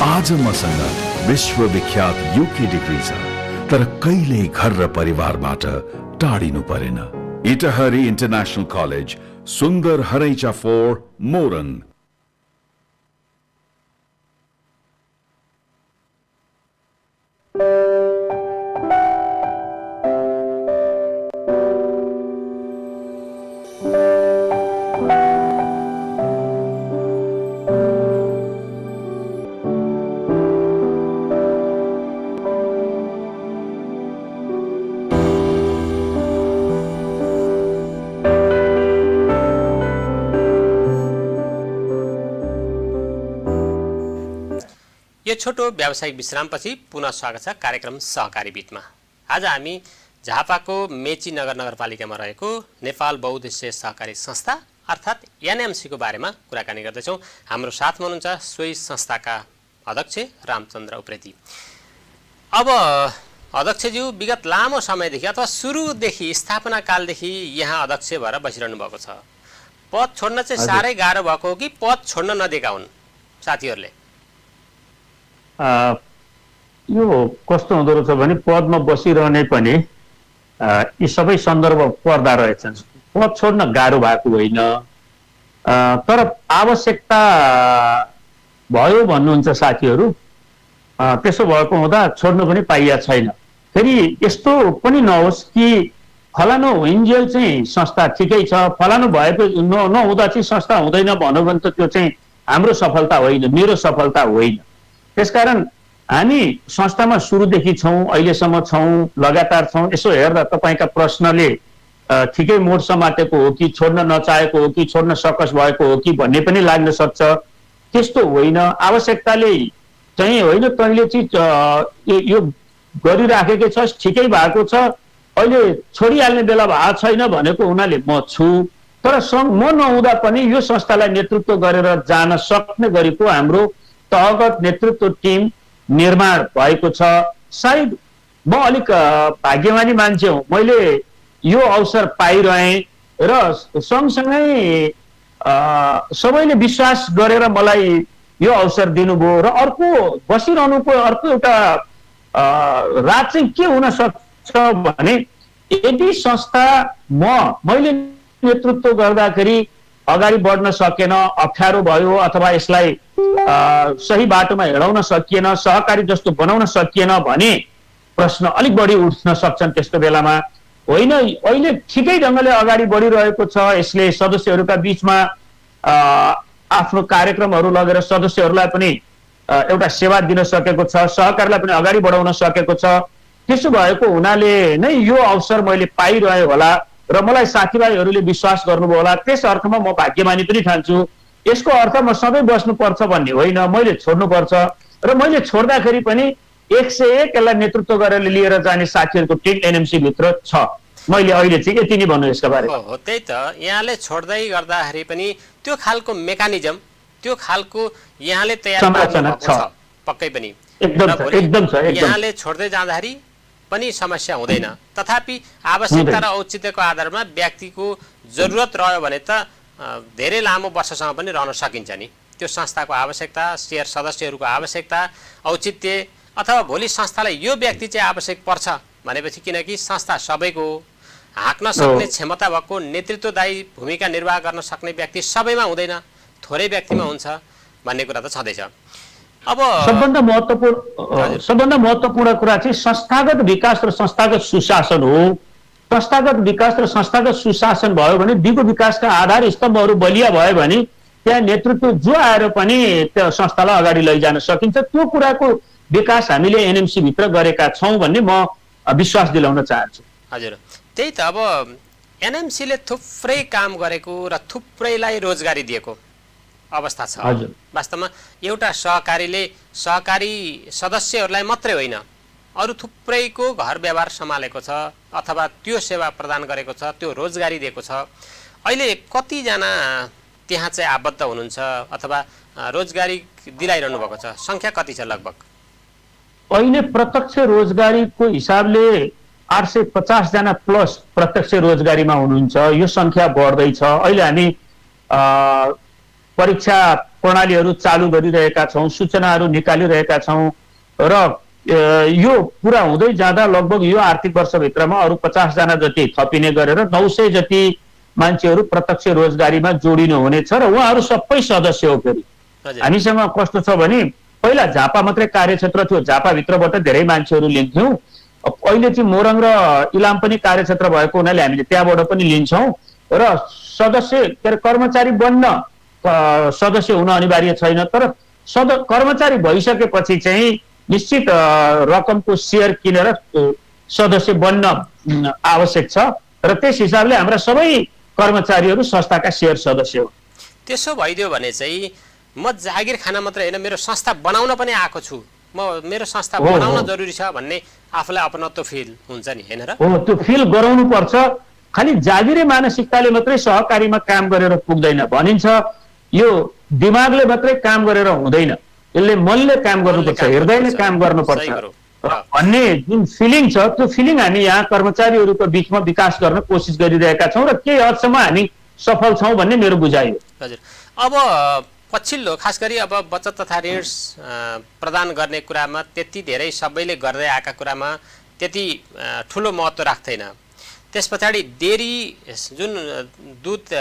आज मसँग विश्वविख्यात युके डिग्री छ, तर कहिल्यै घर र परिवारबाट टाढिनु परेन। इटहरी इन्टरनेशनल कलेज, सुन्दर हरैचा 4, मोरङ। यो छोटो व्यावसायिक विश्रामपछि पुनः स्वागत छ कार्यक्रम सहकारी बिटमा। आज हामी झापाको मेची नगरपालिकामा रहेको नेपाल बहुउद्देश्य सहकारी संस्था अर्थात् एनएमसी को बारेमा कुराकानी गर्दैछौँ। हाम्रो साथमा हुनुहुन्छ सोही संस्थाका अध्यक्ष रामचन्द्र उप्रेती। अब अध्यक्षज्यू विगत लामो समयदेखि अथवा सुरुदेखि स्थापना कालदेखि यहाँ अध्यक्ष भएर बसिरहनु भएको छ। पद छोड्न चाहिँ साह्रै गाह्रो भएको हो कि पद छोड्न नदिएका हुन् साथीहरूले? यो कस्तो हुँदो रहेछ भने पदमा बसिरहने पनि यी सबै सन्दर्भ पर्दा रहेछन्। पद छोड्न गाह्रो भएको होइन, तर आवश्यकता भयो भन्नुहुन्छ साथीहरू। त्यसो भएको हुँदा छोड्नु पनि पाइया छैन। फेरि यस्तो पनि नहोस् कि फलानु इन्जेल चाहिँ संस्था ठिकै छ, फलानु भएको नहुँदा चाहिँ संस्था हुँदैन भन्यो भने त त्यो चाहिँ हाम्रो सफलता होइन, मेरो सफलता होइन। त्यसकारण हामी संस्थामा सुरुदेखि छौँ, अहिलेसम्म छौँ, लगातार छौँ। यसो हेर्दा तपाईँका प्रश्नले ठिकै मोड समातेको हो कि छोड्न नचाहेको हो कि छोड्न सकस भएको हो कि भन्ने पनि लाग्न सक्छ। त्यस्तो होइन, आवश्यकताले चाहिँ होइन, तैँले चाहिँ यो गरिराखेकै छस्, ठिकै भएको छ, अहिले छोडिहाल्ने बेला भएको छैन भनेको हुनाले म छु। तर म नहुँदा पनि यो संस्थालाई नेतृत्व गरेर जान सक्ने गरेको हाम्रो तहगत नेतृत्व टिम निर्माण भएको छ। सायद म अलिक भाग्यमानी मान्छे हुँ, मैले यो अवसर पाइरहेँ र सँगसँगै सबैले विश्वास गरेर मलाई यो अवसर दिनुभयो। र अर्को बसिरहनुको अर्को एउटा रात चाहिँ के हुन सक्छ भने यदि संस्था मैले नेतृत्व गर्दाखेरि अगाडि बढ्न सकेन, अप्ठ्यारो भयो अथवा यसलाई सही बाटोमा हिँडाउन सकिएन, सहकारी जस्तो बनाउन सकिएन भने प्रश्न अलिक बढी उठ्न सक्छन्। त्यस्तो बेलामा होइन, अहिले ठिकै ढङ्गले अगाडि बढिरहेको छ। यसले सदस्यहरूका बिचमा आफ्नो कार्यक्रमहरू लगेर सदस्यहरूलाई पनि एउटा सेवा दिन सकेको छ, सहकारीलाई पनि अगाडि बढाउन सकेको छ। त्यसो भएको हुनाले नै यो अवसर मैले पाइरहेँ होला र मलाई साथीभाइहरूले विश्वास गर्नुभयो होला। त्यस अर्थमा म भाग्यमानी पनि ठान्छु। यसको अर्थ म सधैँ बस्नुपर्छ भन्ने होइन, मैले छोड्नुपर्छ। र मैले छोड्दाखेरि पनि 101 यसलाई नेतृत्व गरेर लिएर जाने साथीहरूको टिम एनएमसी भित्र छ। मैले अहिले चाहिँ यति नै भन्नु यसका बारेमा। हो, त्यही त। यहाँले छोड्दै गर्दाखेरि पनि त्यो खालको मेकानिजम, त्यो खालको यहाँले तयार पार्नुभएको छ पक्कै पनि। एकदम छ। यहाँले छोड्दै जाँदाखेरि पनि समस्या हुँदैन। तथापि आवश्यकता र औचित्यको आधारमा व्यक्तिको जरुरत रह्यो भने त धेरै लामो वर्षसम्म पनि रहन सकिन्छ नि। त्यो संस्थाको आवश्यकता, शेयर सदस्यहरूको आवश्यकता, औचित्य अथवा भोलि संस्थालाई यो व्यक्ति चाहिँ आवश्यक पर्छ भनेपछि, किनकि संस्था सबैको हाँक्न सक्ने क्षमता भएको, नेतृत्वदायी भूमिका निर्वाह गर्न सक्ने व्यक्ति सबैमा हुँदैन, थोरै व्यक्तिमा हुन्छ भन्ने कुरा त छँदैछ। अब सबभन्दा महत्त्वपूर्ण कुरा चाहिँ संस्थागत विकास र संस्थागत सुशासन हो। संस्थागत विकास र संस्थागत सुशासन भयो भने दिगो विकासका आधार स्तम्भहरू बलिया भयो भने त्यहाँ नेतृत्व जो आएर पनि त्यो संस्थालाई अगाडि लैजान सकिन्छ। त्यो कुराको विकास हामीले एनएमसी भित्र गरेका छौँ भन्ने म विश्वास दिलाउन चाहन्छु। हजुर, त्यही त। अब एनएमसीले थुप्रै काम गरेको र थुप्रैलाई रोजगारी दिएको अवस्था छ। वास्तवमा एउटा सहकारी सदस्यहरूलाई मात्रै होइन, अरू थुप्रैको घर व्यवहार सम्हालेको छ अथवा त्यो सेवा प्रदान गरेको छ, त्यो रोजगारी दिएको छ। अहिले कतिजना त्यहाँ चाहिँ आबद्ध हुनुहुन्छ अथवा रोजगारी दिलाइरहनु भएको छ? सङ्ख्या कति छ लगभग? अहिले प्रत्यक्ष रोजगारीको हिसाबले 850 जना प्लस प्रत्यक्ष रोजगारीमा हुनुहुन्छ। यो सङ्ख्या बढ्दैछ। अहिले हामी परीक्षा प्रणालीहरू चालु गरिरहेका छौँ, सूचनाहरू निकालिरहेका छौँ र यो पुरा हुँदै जाँदा लगभग यो आर्थिक वर्षभित्रमा अरू 50 जना जति थपिने गरेर 900 जति मान्छेहरू प्रत्यक्ष रोजगारीमा जोडिनु हुनेछ र उहाँहरू सबै सदस्य हो। फेरि हामीसँग कस्तो छ भने पहिला झापा मात्रै कार्यक्षेत्र थियो, झापाभित्रबाट धेरै मान्छेहरू लिन्थ्यौँ। अहिले चाहिँ मोरङ र इलाम पनि कार्यक्षेत्र भएको हुनाले हामीले त्यहाँबाट पनि लिन्छौँ र सदस्य कर्मचारी बन्न सदस्य हुन अनिवार्य छैन। तर कर्मचारी भइसकेपछि चाहिँ निश्चित रकमको सेयर किनेर सदस्य बन्न आवश्यक छ र त्यस हिसाबले हाम्रा सबै कर्मचारीहरू संस्थाका सेयर सदस्य हो। त्यसो भइदियो भने चाहिँ म जागिर खाना मात्रै होइन मेरो संस्था बनाउन पनि आएको छु, म मेरो संस्था बनाउन जरुरी छ भन्ने आफूलाई अपनत्व फिल हुन्छ नि, हैन र? हो, त्यो फिल गराउनु पर्छ। खालि जागिरे मानसिकताले मात्रै सहकारीमा काम गरेर पुग्दैन भनिन्छ। यो दिमागले मात्रै काम गरेर हुँदैन, यसले मनले काम गर्नुपर्छ, हृदयले काम गर्नुपर्छ भन्ने जुन फिलिङ छ, त्यो फिलिङ हामी यहाँ कर्मचारीहरूको बिचमा विकास गर्न कोसिस गरिरहेका छौँ र केही हदसम्म हामी सफल छौँ भन्ने मेरो बुझाइ हो। हजुर, अब पछिल्लो खास गरी अब बचत तथा ऋण प्रदान गर्ने कुरामा त्यति धेरै सबैले गर्दै आएका कुरामा त्यति ठुलो महत्त्व राख्दैन। त्यस पछाडि डेरी जुन दुध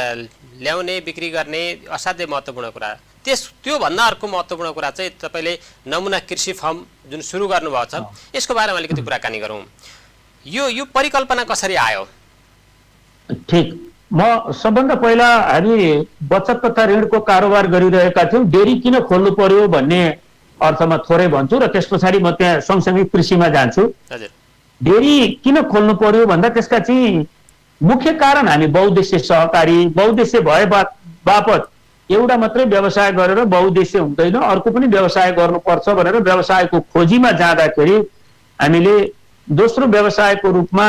ल्याउने बिक्री गर्ने असाध्यै महत्त्वपूर्ण कुरा, त्योभन्दा अर्को महत्त्वपूर्ण कुरा चाहिँ तपाईँले नमुना कृषि फर्म जुन सुरु गर्नुभएको छ, यसको बारेमा अलिकति कुराकानी गरौँ। यो परिकल्पना कसरी आयो? ठिक, म सबभन्दा पहिला हामी बचत तथा ऋणको कारोबार गरिरहेका थियौँ। डेरी किन खोल्नु पर्यो भन्ने अर्थमा थोरै भन्छु र त्यस पछाडि म त्यहाँ सँगसँगै कृषिमा जान्छु। हजुर, डेरी किन खोल्नु पर्यो भन्दा त्यसका चाहिँ मुख्य कारण हामी बहुद्देश्य सहकारी, बहुद्देश्य भए बापत एउटा मात्रै व्यवसाय गरेर बहुद्देश्य हुँदैन, अर्को पनि व्यवसाय गर्नुपर्छ भनेर व्यवसायको खोजीमा जाँदाखेरि हामीले दोस्रो व्यवसायको रूपमा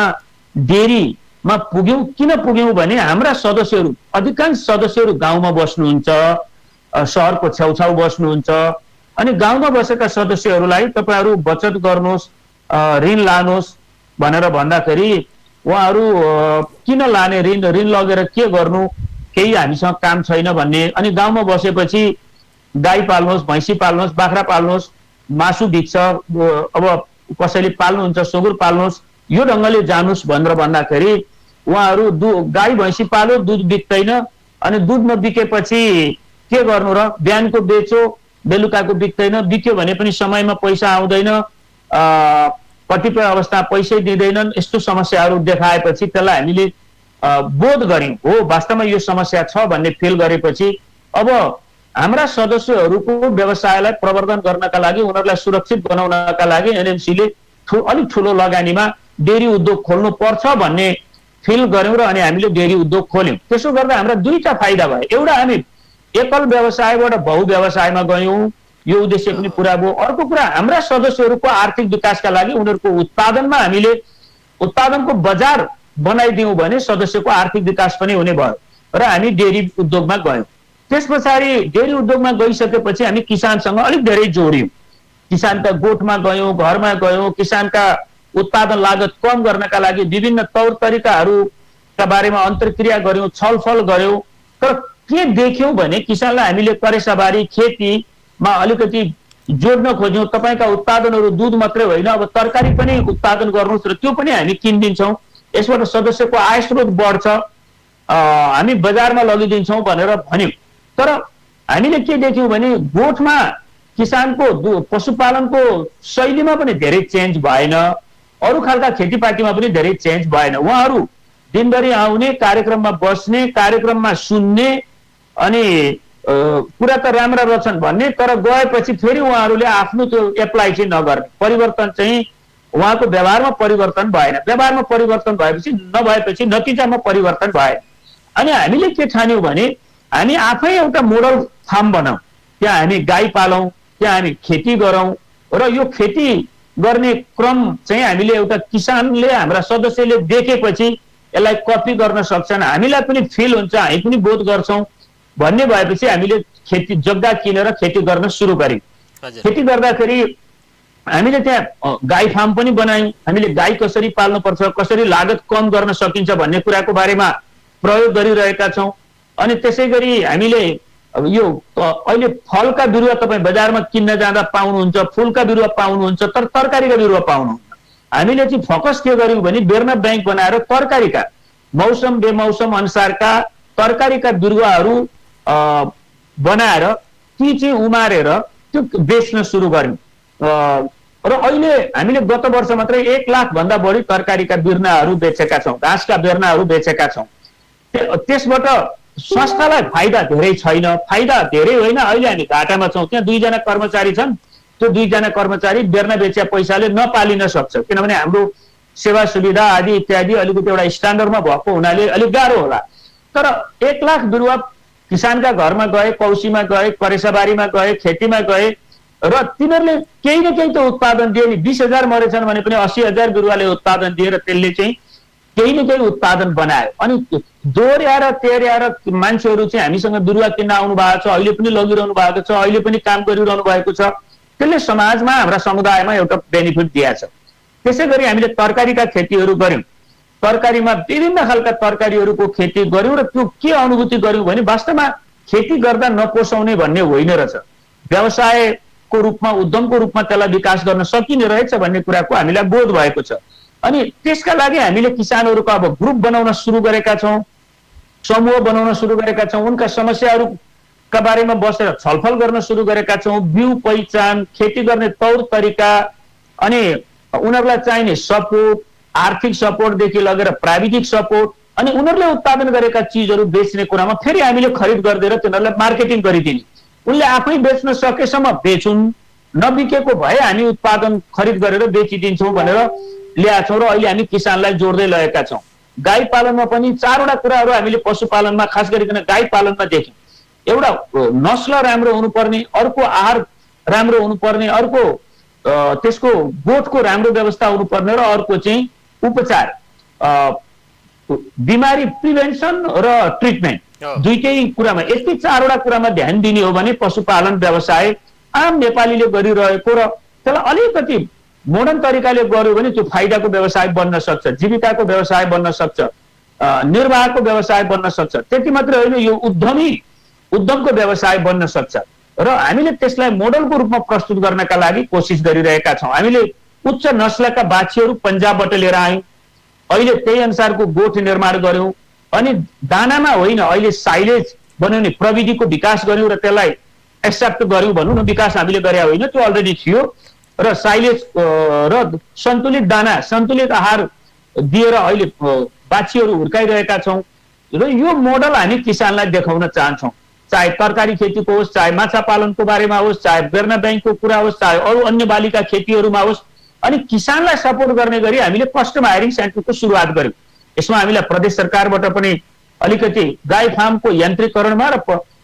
डेरीमा पुग्यौँ। किन पुग्यौँ भने हाम्रा सदस्यहरू, अधिकांश सदस्यहरू गाउँमा बस्नुहुन्छ, सहरको छेउछाउ बस्नुहुन्छ, अनि गाउँमा बसेका सदस्यहरूलाई तपाईँहरू बचत गर्नुहोस्, ऋण लानुहोस् भनेर भन्दाखेरि उहाँहरू किन लाने, ऋण लगेर के गर्नु, केही हामीसँग काम छैन भन्ने। अनि गाउँमा बसेपछि गाई पाल्नुहोस्, भैँसी पाल्नुहोस्, बाख्रा पाल्नुहोस्, मासु बिक्छ, अब कसैले पाल्नुहुन्छ सुँगुर पाल्नुहोस्, यो ढङ्गले जानुहोस् भनेर भन्दाखेरि उहाँहरू गाई भैँसी पाल्यो, दुध बिक्दैन, अनि दुध नबिकेपछि के गर्नु र, बिहानको बेचो बेलुकाको बिक्दैन, बिक्यो भने पनि समयमा पैसा आउँदैन, कतिपय अवस्था पैसै दिँदैनन्, यस्तो समस्याहरू देखाएपछि त्यसलाई हामीले बोध गर्यौँ, हो वास्तवमा यो समस्या छ भन्ने फिल गरेपछि अब हाम्रा सदस्यहरूको व्यवसायलाई प्रवर्धन गर्नका लागि, उनीहरूलाई सुरक्षित बनाउनका लागि एनएमसीले अलिक ठुलो लगानीमा डेरी उद्योग खोल्नु पर्छ भन्ने फिल गर्यौँ र अनि हामीले डेरी उद्योग खोल्यौँ। त्यसो गर्दा हाम्रा दुईटा फाइदा भयो। एउटा, हामी एकल व्यवसायबाट बहु व्यवसायमा गयौँ, यो उद्देश्य पनि पुरा भयो। अर्को कुरा, हाम्रा सदस्यहरूको आर्थिक विकासका लागि उनीहरूको उत्पादनमा हामीले उत्पादनको बजार बनाइदियौँ भने सदस्यको आर्थिक विकास पनि हुने भयो र हामी डेरी उद्योगमा गयौँ। त्यस पछाडि डेरी उद्योगमा गइसकेपछि हामी किसानसँग अलिक धेरै जोड्यौँ, किसानका गोठमा गयौँ, घरमा गयौँ, किसानका उत्पादन लागत कम गर्नका लागि विभिन्न तौर तरिकाहरूका बारेमा अन्तर्क्रिया गऱ्यौँ, छलफल गऱ्यौँ। तर के देख्यौँ भने किसानलाई हामीले करेसाबारी खेतीमा अलिकति जोड्न खोज्यौँ। तपाईँका उत्पादनहरू दुध मात्रै होइन, अब तरकारी पनि उत्पादन गर्नुहोस् र त्यो पनि हामी किनिदिन्छौँ, यसबाट सदस्यको आय स्रोत बढ्छ, हामी बजारमा लगिदिन्छौँ भनेर भन्यौँ। तर हामीले के देख्यौँ भने गोठमा किसानको पशुपालनको शैलीमा पनि धेरै चेन्ज भएन, अरू खालका खेतीपातीमा पनि धेरै चेन्ज भएन। उहाँहरू दिनभरि आउने, कार्यक्रममा बस्ने, कार्यक्रममा सुन्ने, अनि कुरा त राम्रा रहेछन् भन्ने, तर गएपछि फेरि उहाँहरूले आफ्नो त्यो एप्लाई चाहिँ नगर्ने, परिवर्तन चाहिँ उहाँको व्यवहारमा परिवर्तन भएन। व्यवहारमा परिवर्तन नभएपछि नतिजामा परिवर्तन भएन। अनि हामीले के ठान्यौँ भने हामी आफै एउटा मोडल फार्म बनाऊँ, त्यहाँ हामी गाई पालौँ, त्यहाँ हामी खेती गरौँ र यो खेती गर्ने क्रम चाहिँ हामीले एउटा किसानले, हाम्रा सदस्यले देखेपछि यसलाई कपी गर्न सक्छन्, हामीलाई पनि फिल हुन्छ, हामी पनि बोध गर्छौँ भन्ने भएपछि हामीले खेती जग्गा किनेर खेती गर्न सुरु गर्यौँ। खेती गर्दाखेरि हामीले त्यहाँ गाई फार्म पनि बनायौँ, हामीले गाई कसरी पाल्नुपर्छ, कसरी लागत कम गर्न सकिन्छ भन्ने कुराको बारेमा प्रयोग गरिरहेका छौँ। अनि त्यसै गरी हामीले यो अहिले फलका बिरुवा तपाईँ बजारमा किन्न जाँदा पाउनुहुन्छ, फुलका बिरुवा पाउनुहुन्छ, तर तरकारीका बिरुवा पाउनुहुन्छ। हामीले चाहिँ फोकस के गर्यौँ भने बेर्ना ब्याङ्क बनाएर तरकारीका मौसम बेमौसम अनुसारका तरकारीका बिरुवाहरू बनाएर ती चाहिँ उमारेर त्यो बेच्न सुरु गर्यौँ। र अहिले हामीले गत वर्ष मात्रै 1 लाख भन्दा बढी तरकारीका बिर्नाहरू बेचेका छौँ, घाँसका बिर्नाहरू बेचेका छौँ। त्यसबाट संस्थालाई फाइदा धेरै छैन, फाइदा धेरै होइन, अहिले हामी घाटामा छौँ। त्यहाँ 2 जना कर्मचारी छन्, त्यो 2 जना कर्मचारी बेर्ना बेचे पैसाले नपालिन सक्छ, किनभने हाम्रो सेवा सुविधा आदि इत्यादि अलिकति एउटा स्ट्यान्डर्डमा भएको हुनाले अलिक गाह्रो होला। तर 1 लाख बिरुवा किसानका घरमा गए, कौशीमा गए, करेसाबारीमा गए, खेतीमा गए र तिनीहरूले केही न केही त उत्पादन दिए नि। 20,000 मरेछन् भने पनि 80,000 बिरुवाले उत्पादन दिएर त्यसले चाहिँ केही न केही उत्पादन बनायो। अनि दोहोर्याएर तेर्याएर मान्छेहरू चाहिँ हामीसँग बिरुवा किन्न आउनु भएको छ, अहिले पनि लगिरहनु भएको छ, अहिले पनि काम गरिरहनु भएको छ। त्यसले समाजमा, हाम्रा समुदायमा एउटा बेनिफिट दिएको छ। त्यसै गरी हामीले तरकारीका खेतीहरू गर्यौँ, तरकारीमा विभिन्न खालका तरकारीहरूको खेती गर्यौँ र त्यो के अनुभूति गर्यौँ भने वास्तवमा खेती गर्दा नपोसाउने भन्ने होइन रहेछ, व्यवसायको रूपमा, उद्यमको रूपमा त्यसलाई विकास गर्न सकिने रहेछ भन्ने कुराको हामीलाई बोध भएको छ। अनि त्यसका लागि हामीले किसानहरूको अब ग्रुप बनाउन सुरु गरेका छौँ, समूह बनाउन सुरु गरेका छौँ, उनका समस्याहरूका बारेमा बसेर छलफल गर्न सुरु गरेका छौँ। बिउ पहिचान, खेती गर्ने तौर तरिका, अनि उनीहरूलाई चाहिने सपोर्ट, आर्थिक सपोर्टदेखि लगेर प्राविधिक सपोर्ट, अनि उनीहरूले उत्पादन गरेका चिजहरू बेच्ने कुरामा फेरि हामीले खरिद गरिदिएर तिनीहरूलाई मार्केटिङ गरिदिने। उनले आफै बेच्न सकेसम्म बेचुन्, नबिकेको भए हामी उत्पादन खरिद गरेर बेचिदिन्छौँ भनेर ल्याएको छौँ र अहिले हामी किसानलाई जोड्दै लगेका छौँ। गाई पालनमा पनि 4वटा कुराहरू हामीले पशुपालनमा, खास गरिकन गाई पालनमा देख्यौँ। एउटा नस्ल राम्रो हुनुपर्ने, अर्को आहार राम्रो हुनुपर्ने, अर्को त्यसको गोठको राम्रो व्यवस्था हुनुपर्ने र अर्को चाहिँ उपचार, बिमारी प्रिभेन्सन र ट्रिटमेन्ट, दुईटै कुरामा, यति 4वटा कुरामा ध्यान दिने हो भने पशुपालन व्यवसाय आम नेपालीले गरिरहेको र त्यसलाई अलिकति मोडर्न तरिकाले गर्यो भने त्यो फाइदाको व्यवसाय बन्न सक्छ, जीविकाको व्यवसाय बन्न सक्छ, निर्वाहको व्यवसाय बन्न सक्छ। त्यति मात्रै होइन, यो उद्यमको व्यवसाय बन्न सक्छ र हामीले त्यसलाई मोडलको रूपमा प्रस्तुत गर्नका लागि कोसिस गरिरहेका छौँ। हामीले उच्च नस्लका बाछीहरू पन्जाबबाट लिएर आयौँ, अहिले त्यही अनुसारको गोठ निर्माण गर्यौँ। अनि दानामा होइन, अहिले साइलेज बनाउने प्रविधिको विकास गर्यौँ र त्यसलाई एक्सेप्ट गर्यौँ भनौँ न, विकास हामीले गरे होइन, त्यो अलरेडी थियो। र साइलेज र सन्तुलित दाना, सन्तुलित आहार दिएर अहिले बाछीहरू हुर्काइरहेका छौँ र यो मोडल हामी किसानलाई देखाउन चाहन्छौँ। चाहे तरकारी खेतीको होस्, चाहे माछा पालनको बारेमा होस्, चाहे बेर्ना ब्याङ्कको कुरा होस्, चाहे अरू अन्य बालीका खेतीहरूमा होस्। अनि किसानलाई सपोर्ट गर्ने गरी हामीले कस्टम हायरिङ सेन्टरको सुरुवात गर्यौँ। यसमा हामीलाई प्रदेश सरकारबाट पनि अलिकति गाई फार्मको यन्त्रीकरणमा र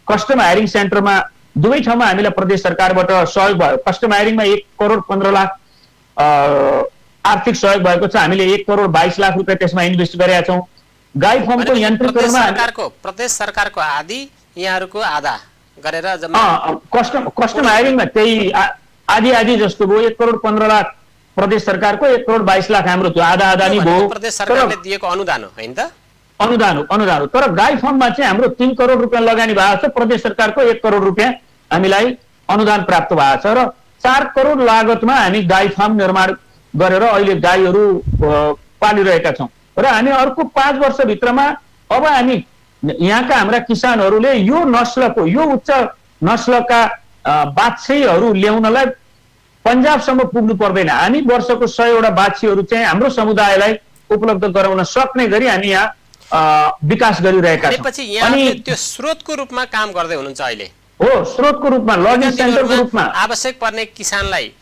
कस्टम हायरिङ सेन्टरमा दुवै ठाउँमा हामीलाई प्रदेश सरकारबाट सहयोग भयो। कस्टम हायरिङमा 1,15,00,000 आर्थिक सहयोग भएको छ। हामीले 1,22,00,000 रुपियाँ त्यसमा इन्भेस्ट गरेका छौँ। गाई फार्मको यन्त्रीकरणमा प्रदेश सरकारको आधी, यहाँहरूको आधा गरेर कस्टम हायरिङमा त्यही आधी जस्तो भयो। 1,15,00,000 प्रदेश सरकारको, 1,22,00,000 हाम्रो थियो, आधा आधा नै भयो। प्रदेश सरकारले दिएको अनुदान हो हैन त? अनुदान हो। तर गाई फार्ममा चाहिँ हाम्रो 3 करोड रुपियाँ लगानी भएको छ। प्रदेश सरकारको 1 करोड रुपियाँ हामीलाई अनुदान प्राप्त भएको छ र 4 करोड लागतमा हामी गाई फार्म निर्माण गरेर अहिले गाईहरू पालिरहेका छौँ। र हामी अर्को 5 वर्षभित्रमा अब हामी यहाँका हाम्रा किसानहरूले यो नस्लको, यो उच्च नस्लका बाछीहरू ल्याउनलाई पन्जाबसम्म पुग्नु पर्दैन। हामी वर्षको 100वटा बाछीहरू चाहिँ हाम्रो समुदायलाई उपलब्ध गराउन सक्ने गरी हामी यहाँ विकास गरिरहेका छौँ। अनि त्यो स्रोतको रूपमा काम गर्दै हुनुहुन्छ अहिले? हो, स्रोतको रूपमा, लर्निङ सेन्टरको रूपमा। आवश्यक पर्ने किसानलाई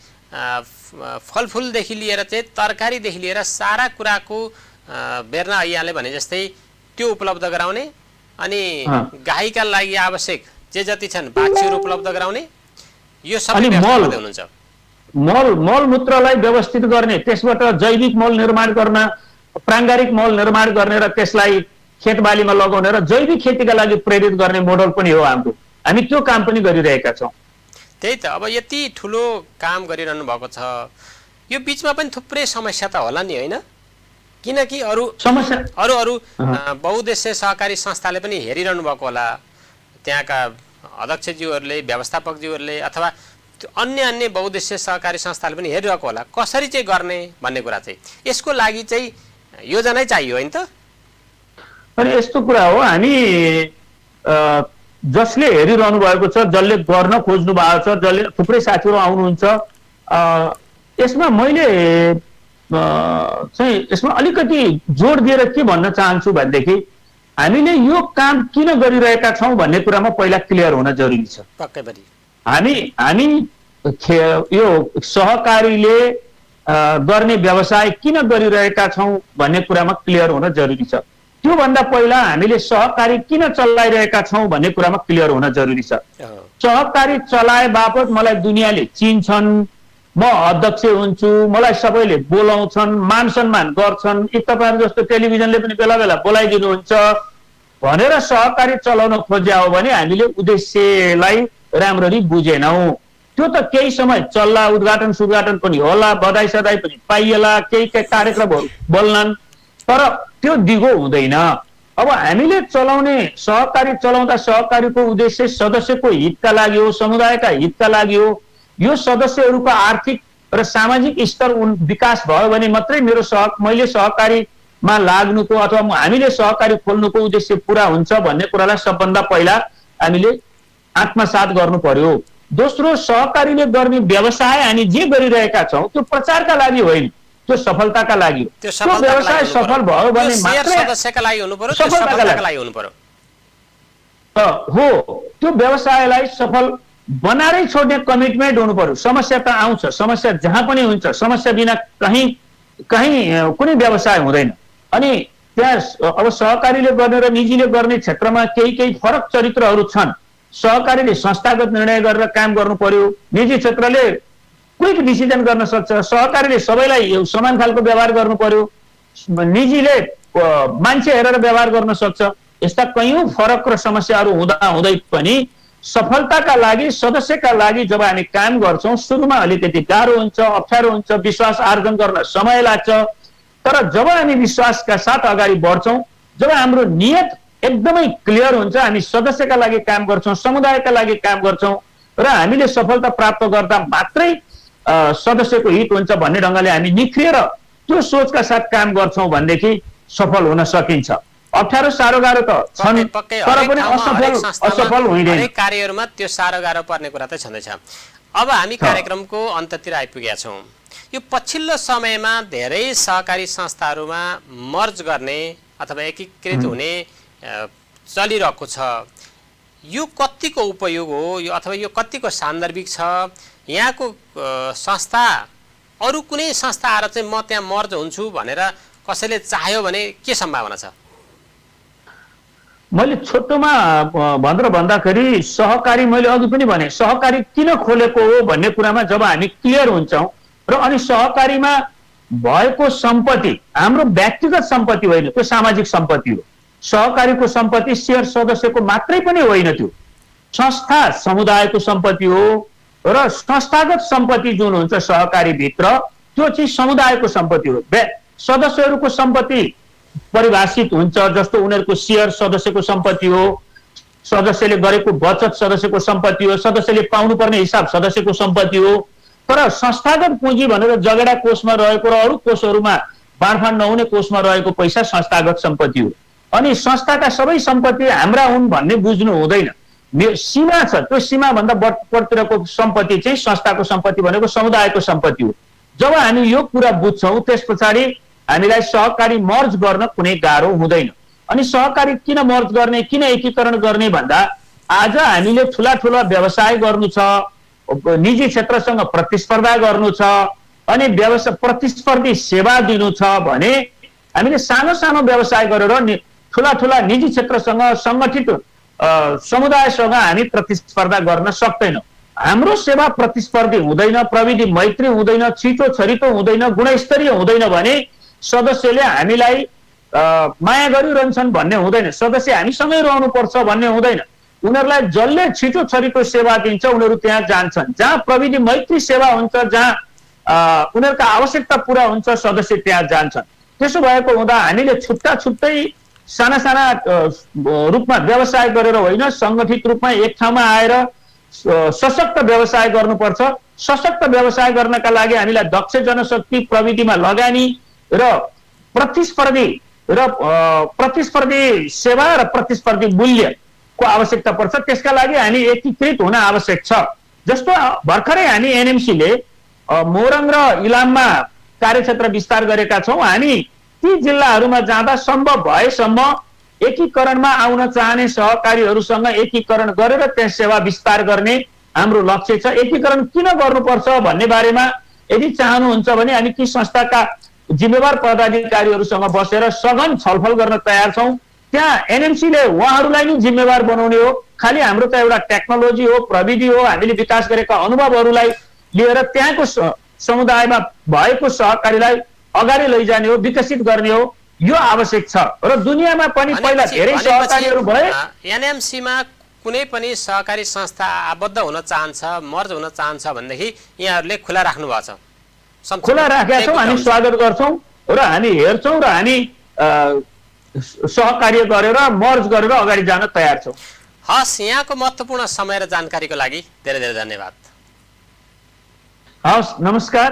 फलफुलदेखि लिएर चाहिँ तरकारीदेखि लिएर सारा कुराको बेर्ना अय्याले भने जस्तै त्यो उपलब्ध गराउने, अनि गाईका लागि आवश्यक जे जति छन् बाछीहरू उपलब्ध गराउने, यो सबै गर्दै हुनुहुन्छ। मल मूत्रलाई व्यवस्थित गर्ने, त्यसबाट जैविक मल निर्माण गर्न, प्राङ्गारिक मल निर्माण गर्ने र त्यसलाई खेतबालीमा लगाउने र जैविक खेतीका लागि प्रेरित गर्ने मोडल पनि हो हाम्रो। हामी त्यो काम पनि गरिरहेका छौँ। त्यही त, अब यति ठुलो काम गरिरहनु भएको छ, यो बिचमा पनि थुप्रै समस्या त होला नि होइन? किनकि अरू बहुउद्देश्य सहकारी संस्थाले पनि हेरिरहनु भएको होला, त्यहाँका अध्यक्षज्यूहरूले, व्यवस्थापकज्यूहरूले अथवा अन्य बहुउद्देश्य सहकारी संस्थाले पनि हेरिरहेको होला, कसरी चाहिँ गर्ने भन्ने कुरा चाहिँ। यसको लागि चाहिँ योजनै चाहियो होइन त? अनि यस्तो कुरा हो, हामी जसले हेरिरहनु भएको छ, जसले गर्न खोज्नु भएको छ, जसले थुप्रै साथीहरू आउनुहुन्छ, यसमा मैले चाहिँ यसमा अलिकति जोड दिएर के भन्न चाहन्छु भनेदेखि हामीले यो काम किन गरिरहेका छौँ भन्ने कुरामा पहिला क्लियर हुन जरुरी छ। पक्कै पनि हामी यो सहकारीले गर्ने व्यवसाय किन गरिरहेका छौँ भन्ने कुरामा क्लियर हुन जरुरी छ। त्योभन्दा पहिला हामीले सहकारी किन चलाइरहेका छौँ भन्ने कुरामा क्लियर हुन जरुरी छ। सहकारी चलाए बापत मलाई दुनियाँले चिन्छन्, म अध्यक्ष हुन्छु, मलाई सबैले बोलाउँछन्, मान सम्मान गर्छन्, तपाईँहरू जस्तो टेलिभिजनले पनि बेला बेला बोलाइदिनुहुन्छ भनेर सहकारी चलाउन खोज्या हो भने हामीले उद्देश्यलाई राम्ररी बुझेनौँ। त्यो त केही समय चल्ला, उद्घाटन सुद्घाटन पनि होला, बधाई सधाई पनि पाइएला, केही कार्यक्रमहरू बोल्लान्, तर त्यो दिगो हुँदैन। अब हामीले चलाउने सहकारी चलाउँदा सहकारीको उद्देश्य सदस्यको हितका लागि हो, समुदायका हितका लागि हो। यो सदस्यहरूको आर्थिक र सामाजिक स्तर विकास भयो भने मात्रै मैले सहकारीमा लाग्नुको अथवा हामीले सहकारी खोल्नुको उद्देश्य पूरा हुन्छ भन्ने कुरालाई सबभन्दा पहिला हामीले आत्मसात गर्नु पर्यो। दोस्रो, सहकारीले गर्ने व्यवसाय हामी जे गरिरहेका छौँ त्यो प्रचारका लागि होइन, त्यो सफलताका लागि हो। त्यो व्यवसाय सफल भयो भने मात्रै सदस्यका लागि हुनु पर्यो, सफलताका लागि हुनु पर्यो। हो, त्यो व्यवसायलाई सफल बनाएरै छोड्ने कमिटमेन्ट हुनु पर्यो। समस्या त आउँछ, समस्या जहाँ पनि हुन्छ, समस्या बिना कहीँ कुनै व्यवसाय हुँदैन। अनि त्यहाँ अब सहकारीले गर्ने र निजीले गर्ने क्षेत्रमा केही फरक चरित्रहरू छन्। सहकारीले संस्थागत निर्णय गरेर काम गर्नु पर्यो, निजी क्षेत्रले क्विक डिसिजन गर्न सक्छ। सहकारीले सबैलाई समान खालको व्यवहार गर्नु पर्यो, निजीले मान्छे हेरेर व्यवहार गर्न सक्छ। यस्ता कैयौं फरक र समस्याहरू हुँदै पनि सफलताका लागि, सदस्यका लागि जब हामी काम गर्छौँ सुरुमा अलिकति गाह्रो हुन्छ, अप्ठ्यारो हुन्छ, विश्वास आर्जन गर्न समय लाग्छ। तर जब हामी विश्वासका साथ अगाडि बढ्छौँ, जब हाम्रो नियत एकदमै क्लियर हुन्छ, हामी सदस्यका लागि काम गर्छौँ, समुदायका लागि काम गर्छौँ र हामीले सफलता प्राप्त गर्दा मात्रै सदस्यको हित हुन्छ भन्ने ढङ्गले हामी निख्रिएर त्यो सोचका साथ काम गर्छौँ भनेदेखि सफल हुन सकिन्छ। अप्ठ्यारो साह्रो गाह्रो त छन्, तर पनि असफल हुँदैन। हरेक कार्यहरूमा त्यो साह्रो गाह्रो पर्ने कुरा त छँदैछ। अब हामी कार्यक्रमको अन्ततिर आइपुगेका छौँ। यो पछिल्लो समयमा धेरै सहकारी संस्थाहरूमा मर्ज गर्ने अथवा एकीकृत हुने चलिरहेको छ। यो कतिको उपयोग हो, यो अथवा यो कतिको सान्दर्भिक छ? यहाँको संस्था अरू कुनै संस्था आएर चाहिँ म त्यहाँ मर्ज हुन्छु भनेर कसैले चाह्यो भने के सम्भावना छ? मैले छोटोमा भनेर भन्दाखेरि सहकारी, मैले अघि पनि भने सहकारी किन खोलेको हो भन्ने कुरामा जब हामी क्लियर हुन्छौँ र अनि सहकारीमा भएको सम्पत्ति हाम्रो व्यक्तिगत सम्पत्ति होइन, त्यो सामाजिक सम्पत्ति हो। सहकारीको सम्पत्ति शेयर सदस्यको मात्रै पनि होइन, त्यो संस्था समुदायको सम्पत्ति हो र संस्थागत सम्पत्ति जुन हुन्छ सहकारीभित्र त्यो चाहिँ समुदायको सम्पत्ति हो। सदस्यहरूको सम्पत्ति परिभाषित हुन्छ, जस्तो उनीहरूको शेयर सदस्यको सम्पत्ति हो, सदस्यले गरेको बचत सदस्यको सम्पत्ति हो, सदस्यले पाउनुपर्ने हिसाब सदस्यको सम्पत्ति हो। तर संस्थागत पुँजी भनेर जगेडा कोषमा रहेको र अरू कोषहरूमा बाँडफाँड नहुने कोषमा रहेको पैसा संस्थागत सम्पत्ति हो। अनि संस्थाका सबै सम्पत्ति हाम्रा हुन् भन्ने बुझ्नु हुँदैन। सीमा छ, त्यो सीमाभन्दा बढीतिरको सम्पत्ति चाहिँ संस्थाको सम्पत्ति भनेको समुदायको सम्पत्ति हो। जब हामी यो कुरा बुझ्छौँ त्यस पछाडि हामीलाई सहकारी मर्ज गर्न कुनै गाह्रो हुँदैन। अनि सहकारी किन मर्ज गर्ने, किन एकीकरण गर्ने भन्दा आज हामीले ठुला ठुला व्यवसाय गर्नु छ, निजी क्षेत्रसँग प्रतिस्पर्धा गर्नु छ, अनि प्रतिस्पर्धी सेवा दिनु छ भने हामीले सानो सानो व्यवसाय गरेर ठुला ठुला निजी क्षेत्रसँग सङ्गठित समुदायसँग हामी प्रतिस्पर्धा गर्न सक्दैनौँ। हाम्रो सेवा प्रतिस्पर्धी हुँदैन, प्रविधि मैत्री हुँदैन, छिटो छरितो हुँदैन, गुणस्तरीय हुँदैन भने सदस्यले हामीलाई माया गरिरहन्छन् भन्ने हुँदैन, सदस्य हामीसँगै रहनुपर्छ भन्ने हुँदैन। उनीहरूलाई जसले छिटो छरितो सेवा दिन्छ उनीहरू त्यहाँ जान्छन्। जहाँ प्रविधि मैत्री सेवा हुन्छ, जहाँ उनीहरूका आवश्यकता पुरा हुन्छ, सदस्य त्यहाँ जान्छन्। त्यसो भएको हुँदा हामीले छुट्टा छुट्टै साना साना रूपमा व्यवसाय गरेर होइन, सङ्गठित रूपमा एक ठाउँमा आएर सशक्त व्यवसाय गर्नुपर्छ। सशक्त व्यवसाय गर्नका लागि हामीलाई दक्ष जनशक्ति, प्रविधिमा लगानी र प्रतिस्पर्धी सेवा र प्रतिस्पर्धी मूल्यको आवश्यकता पर्छ। त्यसका लागि हामी एकीकृत हुन आवश्यक छ। जस्तो भर्खरै हामी एनएमसीले मोरङ र इलाममा कार्यक्षेत्र विस्तार गरेका छौँ। हामी ती जिल्लाहरूमा जाँदा सम्भव भएसम्म एकीकरणमा आउन चाहने सहकारीहरूसँग एकीकरण गरेर त्यहाँ सेवा विस्तार गर्ने हाम्रो लक्ष्य छ। एकीकरण किन गर्नुपर्छ भन्ने बारेमा यदि चाहनुहुन्छ भने हामी ती संस्थाका जिम्मेवार पदाधिकारीहरूसँग बसेर सघन छलफल गर्न तयार छौँ। त्यहाँ एनएमसीले उहाँहरूलाई नै जिम्मेवार बनाउने हो। खालि हाम्रो त एउटा टेक्नोलोजी हो, प्रविधि हो, हामीले विकास गरेका अनुभवहरूलाई लिएर त्यहाँको समुदायमा भएको सहकारीलाई अगाडि लैजाने हो, विकसित गर्ने हो। यो आवश्यक छ र दुनियाँमा पनि पहिला धेरै सहकारीहरू भए। एनएमसीमा कुनै पनि सहकारी संस्था आबद्ध हुन चाहन्छ, मर्ज हुन चाहन्छ भनेदेखि यहाँहरूले खुला राख्नु भएको छ। खुला राखेका छौँ, हामी स्वागत गर्छौँ र हामी हेर्छौँ र हामी सहकार्य गरेर मर्ज गरेर अगाडि जान तयार छौँ। हस्, यहाँको महत्त्वपूर्ण समय र जानकारीको लागि धेरै धेरै धन्यवाद। हस्, नमस्कार।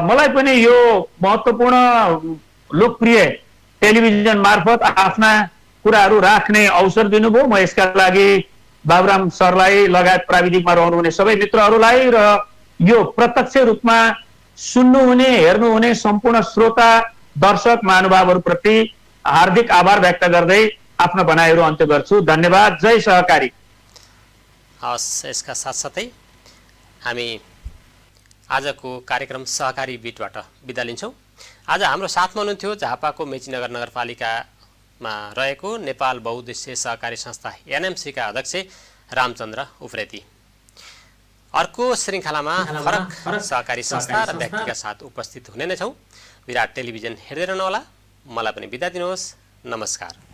मलाई पनि यो महत्त्वपूर्ण लोकप्रिय टेलिभिजन मार्फत आफ्ना कुराहरू राख्ने अवसर दिनुभयो। म यसका लागि बाबुराम सरलाई लगायत प्राविधिकमा रहनुहुने सबै मित्रहरूलाई र यो प्रत्यक्ष रूपमा सुन्नुहुने हेर्नुहुने सम्पूर्ण श्रोता दर्शक महानुभावहरूप्रति हार्दिक आभार व्यक्त गर्दै आफ्ना भनाइहरू अन्त्य गर्छु। धन्यवाद। जय सहकारी। हस्, यसका साथसाथै हामी आजको कार्यक्रम सहकारी बिटबाट बिदा लिन्छौँ। आज हाम्रो साथमा हुनुहुन्थ्यो झापाको मेचीनगर नगरपालिकामा रहेको नेपाल बहुउद्देश्य सहकारी संस्था एनएमसीका अध्यक्ष रामचन्द्र उप्रेती। अर्को श्रृङ्खलामा फरक सहकारी संस्था र व्यक्तिका साथ उपस्थित हुने नै छौँ। विराट टेलिभिजन हेर्दै रहनुहोला। मलाई पनि बिदा दिनुहोस्। नमस्कार।